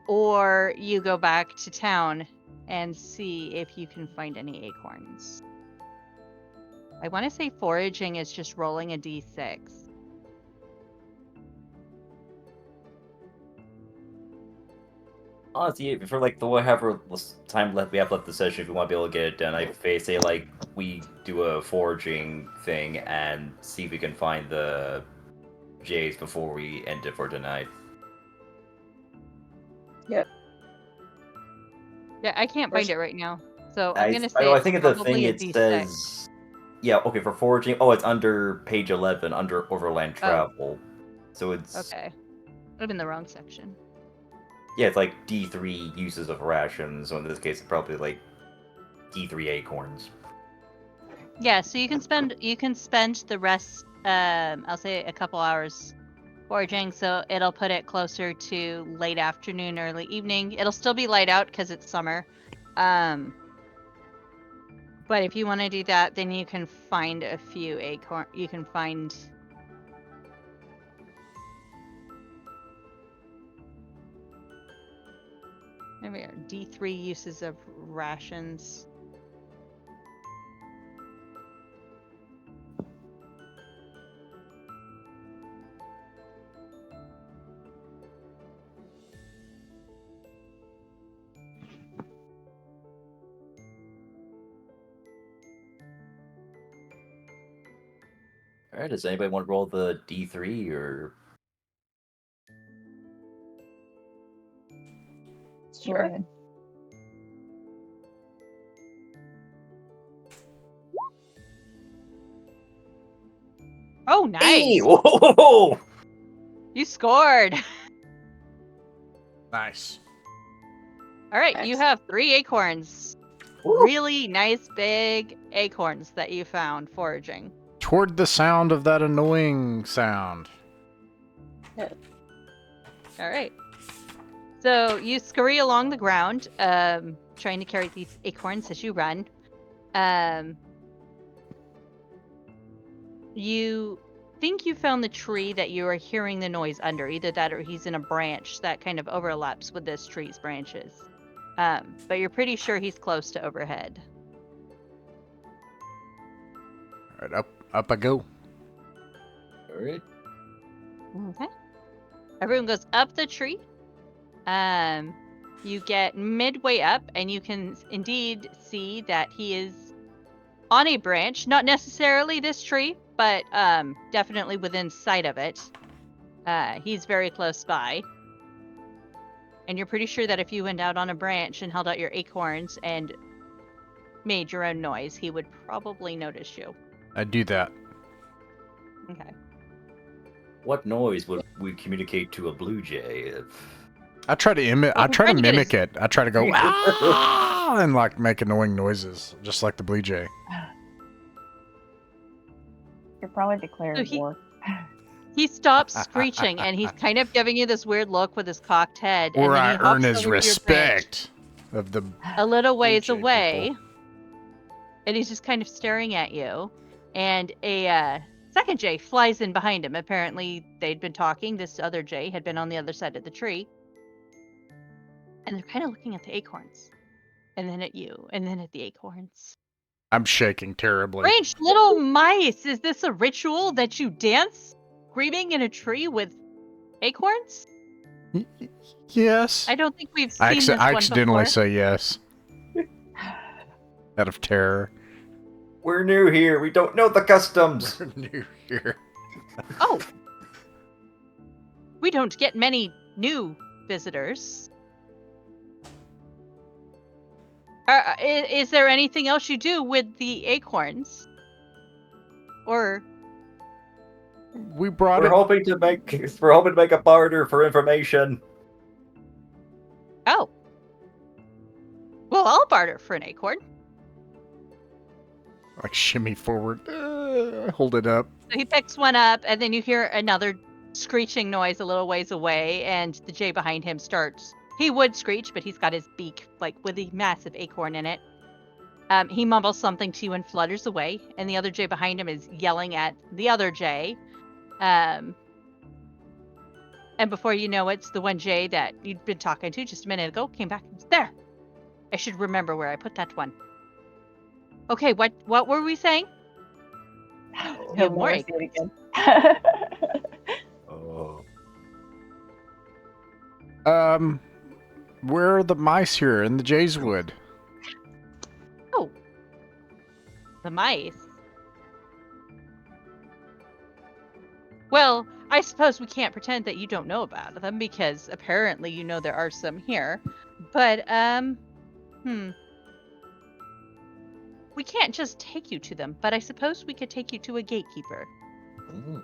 or you go back to town and see if you can find any acorns. I want to say foraging is just rolling a d6. Honestly, for like the whatever time left we have left the session, if we want to be able to get it done, I say like we do a foraging thing and see if we can find the jays before we end it for tonight. Yeah, I can't find it right now. So I'm gonna I say it's think the probably thing a it D6. says. Yeah, okay, for foraging. Oh, it's under page 11, under overland travel. So it's Okay. I'm in the wrong section. yeah, it's like D3 uses of rations. So in this case, it's probably like D3 acorns. Yeah, so you can spend the rest. I'll say a couple hours foraging, so it'll put it closer to late afternoon, early evening. It'll still be light out because it's summer. But if you want to do that, then you can find a few acorn. You can find. There we are. D3 uses of rations. All right, does anybody want to roll the D3 or? Sure. Oh, nice! Hey! Whoa! You scored. Nice. All right, you have 3 acorns. Woo. Really nice big acorns that you found foraging. Toward the sound of that annoying sound. All right. So you scurry along the ground, trying to carry these acorns as you run. You think you found the tree that you are hearing the noise under. Either that or he's in a branch that kind of overlaps with this tree's branches. But you're pretty sure he's close to overhead. All right, up I go. All right. Okay. Everyone goes up the tree. You get midway up, and you can indeed see that he is on a branch. Not necessarily this tree, but definitely within sight of it. He's very close by. And you're pretty sure that if you went out on a branch and held out your acorns and made your own noise, he would probably notice you. I do that. Okay. What noise would we communicate to a blue jay if? I try to Well, we're trying to get mimic it. I try to go ah! And like make annoying noises, just like the blue jay. You're probably declaring So war. He stops screeching, and he's kind of giving you this weird look with his cocked head. Or and then I he hops earn his over to your branch respect of the. a little ways Jay away, people. and he's just kind of staring at you. And a second jay flies in behind him. Apparently, they'd been talking. This other jay had been on the other side of the tree. And they're kind of looking at the acorns. And then at you. And then at the acorns. I'm shaking terribly. Strange little mice! Is this a ritual that you dance screaming in a tree with acorns? Yes. I don't think we've seen I this one accidentally before. say yes. Out of terror. We're new here. We don't know the customs. We're new here. Oh! We don't get many new visitors. Is there anything else you do with the acorns? Or We brought We're it. hoping to make a barter for information. oh, well, I'll barter for an acorn. Like shimmy forward. Hold it up. So he picks one up, and then you hear another screeching noise a little ways away, and the jay behind him starts. He would screech, but he's got his beak like with a massive acorn in it. He mumbles something to you and flutters away, and the other jay behind him is yelling at the other jay. And before you know it, it's the one jay that you'd been talking to just a minute ago came back. There! I should remember where I put that one. Okay, what were we saying? He'll more never see it again. Oh. Where are the mice here in the Jayswood? Oh, the mice. Well, I suppose we can't pretend that you don't know about them, because apparently you know there are some here. But, we can't just take you to them, but I suppose we could take you to a gatekeeper. Mm.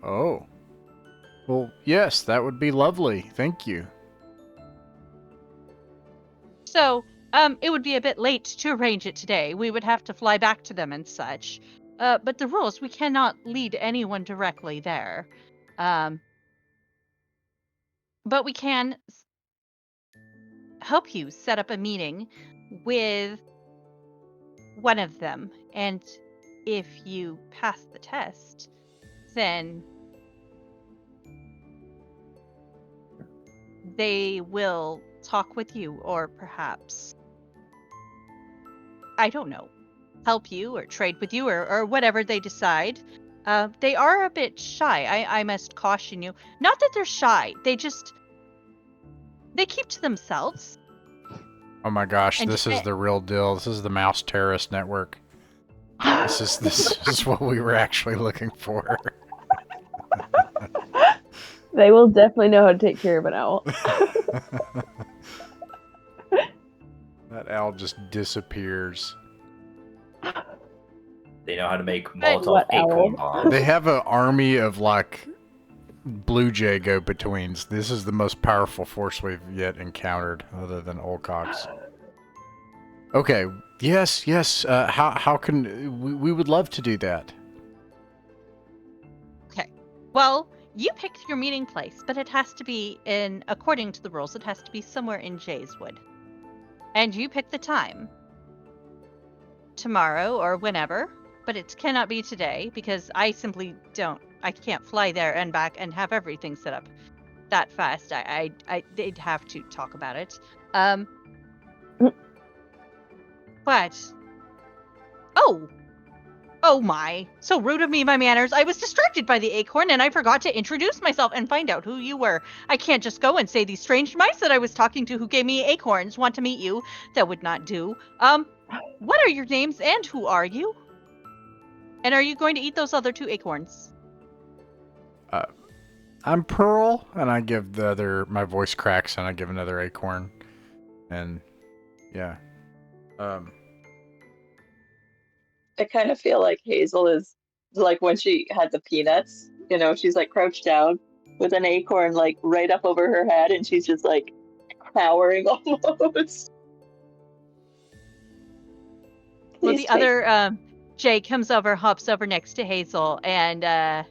Oh. Well, yes, that would be lovely. Thank you. So, it would be a bit late to arrange it today. We would have to fly back to them and such. But the rules, we cannot lead anyone directly there. But we can help you set up a meeting with one of them. And if you pass the test, then they will talk with you, or perhaps, I don't know, help you or trade with you, or whatever they decide. They are a bit shy. I must caution you. Not that they're shy. They keep to themselves. Oh my gosh, And this is the real deal. This is the Mouse Terrorist Network. This is what we were actually looking for. They will definitely know how to take care of an owl. That owl just disappears. They know how to make But- Molotov What acorn owl? bombs. They have an army of like blue jay go-betweens. This is the most powerful force we've yet encountered, other than Olcox. Okay. Yes. How can we would love to do that? Okay. Well, you picked your meeting place, but it has to be according to the rules, it has to be somewhere in Jayswood. And you pick the time. Tomorrow or whenever, but it cannot be today because I simply I can't fly there and back and have everything set up that fast. They'd have to talk about it. But oh my, so rude of me, my manners. I was distracted by the acorn and I forgot to introduce myself and find out who you were. I can't just go and say these strange mice that I was talking to who gave me acorns want to meet you. That would not do. What are your names and who are you? And are you going to eat those other 2 acorns? I'm Pearl, and I give the other. My voice cracks, and I give another acorn. And yeah, I kind of feel like Hazel is like when she had the peanuts, she's like crouched down with an acorn like right up over her head and she's just like cowering almost. Well, Please the take- other Jay comes over, hops over next to Hazel, and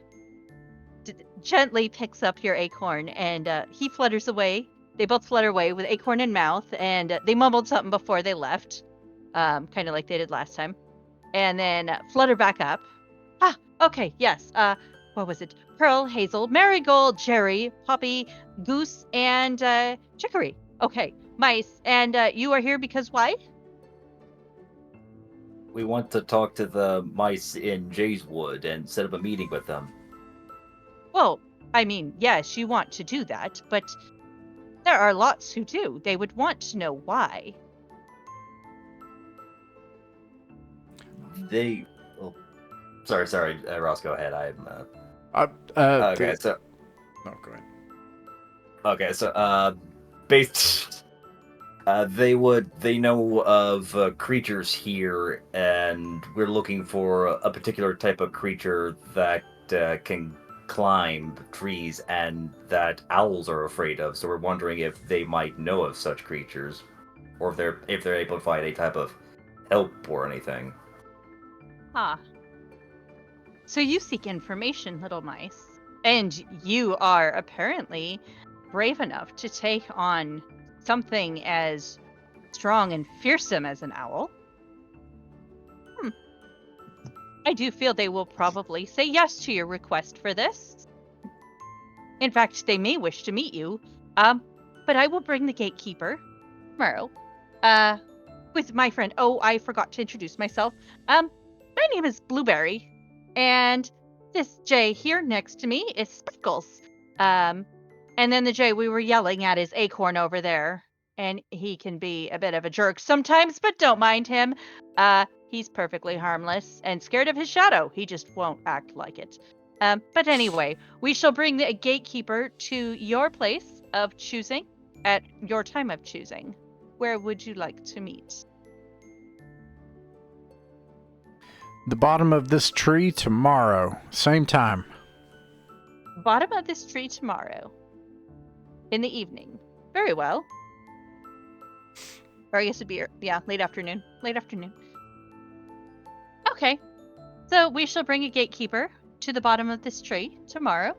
gently picks up your acorn, and he flutters away. They both flutter away with acorn in mouth, and they mumbled something before they left, kind of like they did last time, and then flutter back up. Ah, okay, yes. What was it? Pearl, Hazel, Marigold, Jerry, Poppy, Goose, and Chicory. Okay, mice, and you are here because why? We want to talk to the mice in Jayswood and set up a meeting with them. Well, I mean, yes, you want to do that, but there are lots who do. They would want to know why. They. Oh, sorry, Ross, go ahead. okay. Okay, so. No, go ahead. Okay, so they know of creatures here, and we're looking for a particular type of creature that can climb trees and that owls are afraid of. So we're wondering if they might know of such creatures, or if they're able to find any type of help or anything. Ah. So you seek information, little mice. And you are apparently brave enough to take on something as strong and fearsome as an owl. I do feel they will probably say yes to your request for this. In fact, they may wish to meet you. But I will bring the gatekeeper tomorrow. With my friend. Oh, I forgot to introduce myself. My name is Blueberry, and this Jay here next to me is Speckles. And then the Jay we were yelling at is Acorn over there, and he can be a bit of a jerk sometimes, but don't mind him. He's perfectly harmless and scared of his shadow. He just won't act like it. But anyway, we shall bring a gatekeeper to your place of choosing at your time of choosing. Where would you like to meet? The bottom of this tree tomorrow, same time. Bottom of this tree tomorrow. In the evening. Very well. Or I guess it'd be, late afternoon. Late afternoon. Okay. So we shall bring a gatekeeper to the bottom of this tree tomorrow.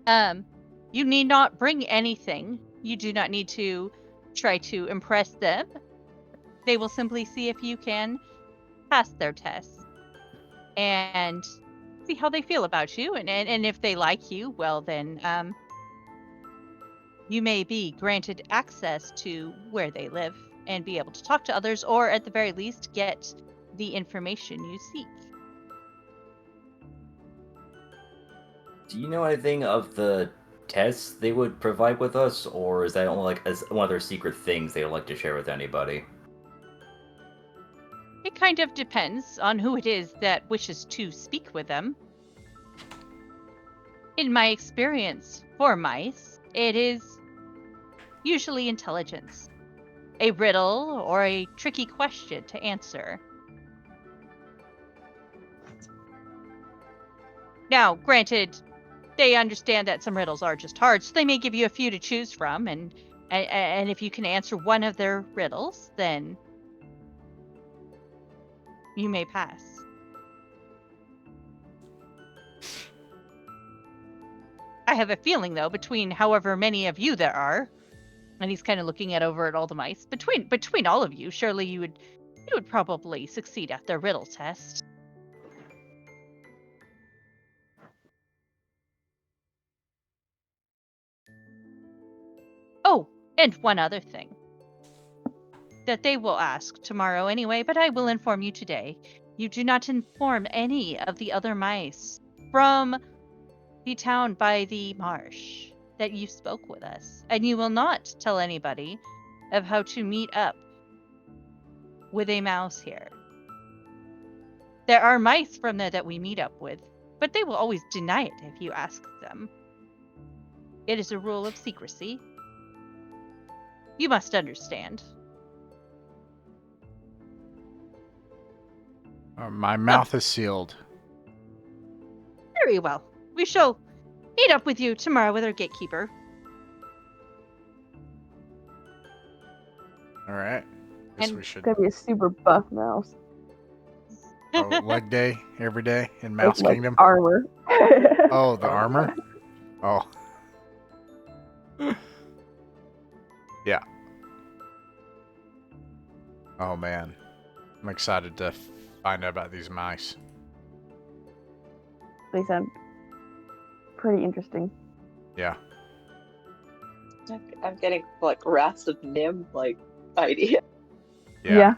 You need not bring anything. You do not need to try to impress them. They will simply see if you can pass their tests and see how they feel about you. And if they like you, well then, you may be granted access to where they live and be able to talk to others, or at the very least, get the information you seek. Do you know anything of the tests they would provide with us, or is that only like as one of their secret things they would like to share with anybody? It kind of depends on who it is that wishes to speak with them. In my experience for mice, it is usually intelligence. A riddle or a tricky question to answer. Now, granted, they understand that some riddles are just hard, so they may give you a few to choose from, and if you can answer one of their riddles, then you may pass. I have a feeling, though, between however many of you there are, and he's kind of looking over at all the mice, between all of you, surely you would probably succeed at the riddle test. Oh, and one other thing that they will ask tomorrow anyway, but I will inform you today. You do not inform any of the other mice from the town by the marsh that you spoke with us, and you will not tell anybody of how to meet up with a mouse here. There are mice from there that we meet up with, but they will always deny it if you ask them. It is a rule of secrecy. You must understand. My mouth is sealed. Very well. We shall meet up with you tomorrow with our gatekeeper. All right. Guess And we should. It's gonna be a super buff mouse. Oh, leg day every day in Mouse Like Kingdom. armor. Oh, the armor. Oh. Yeah. Oh man, I'm excited to find out about these mice. They sound pretty interesting. Yeah. I'm getting like Wraths of Nim like idea. Yeah.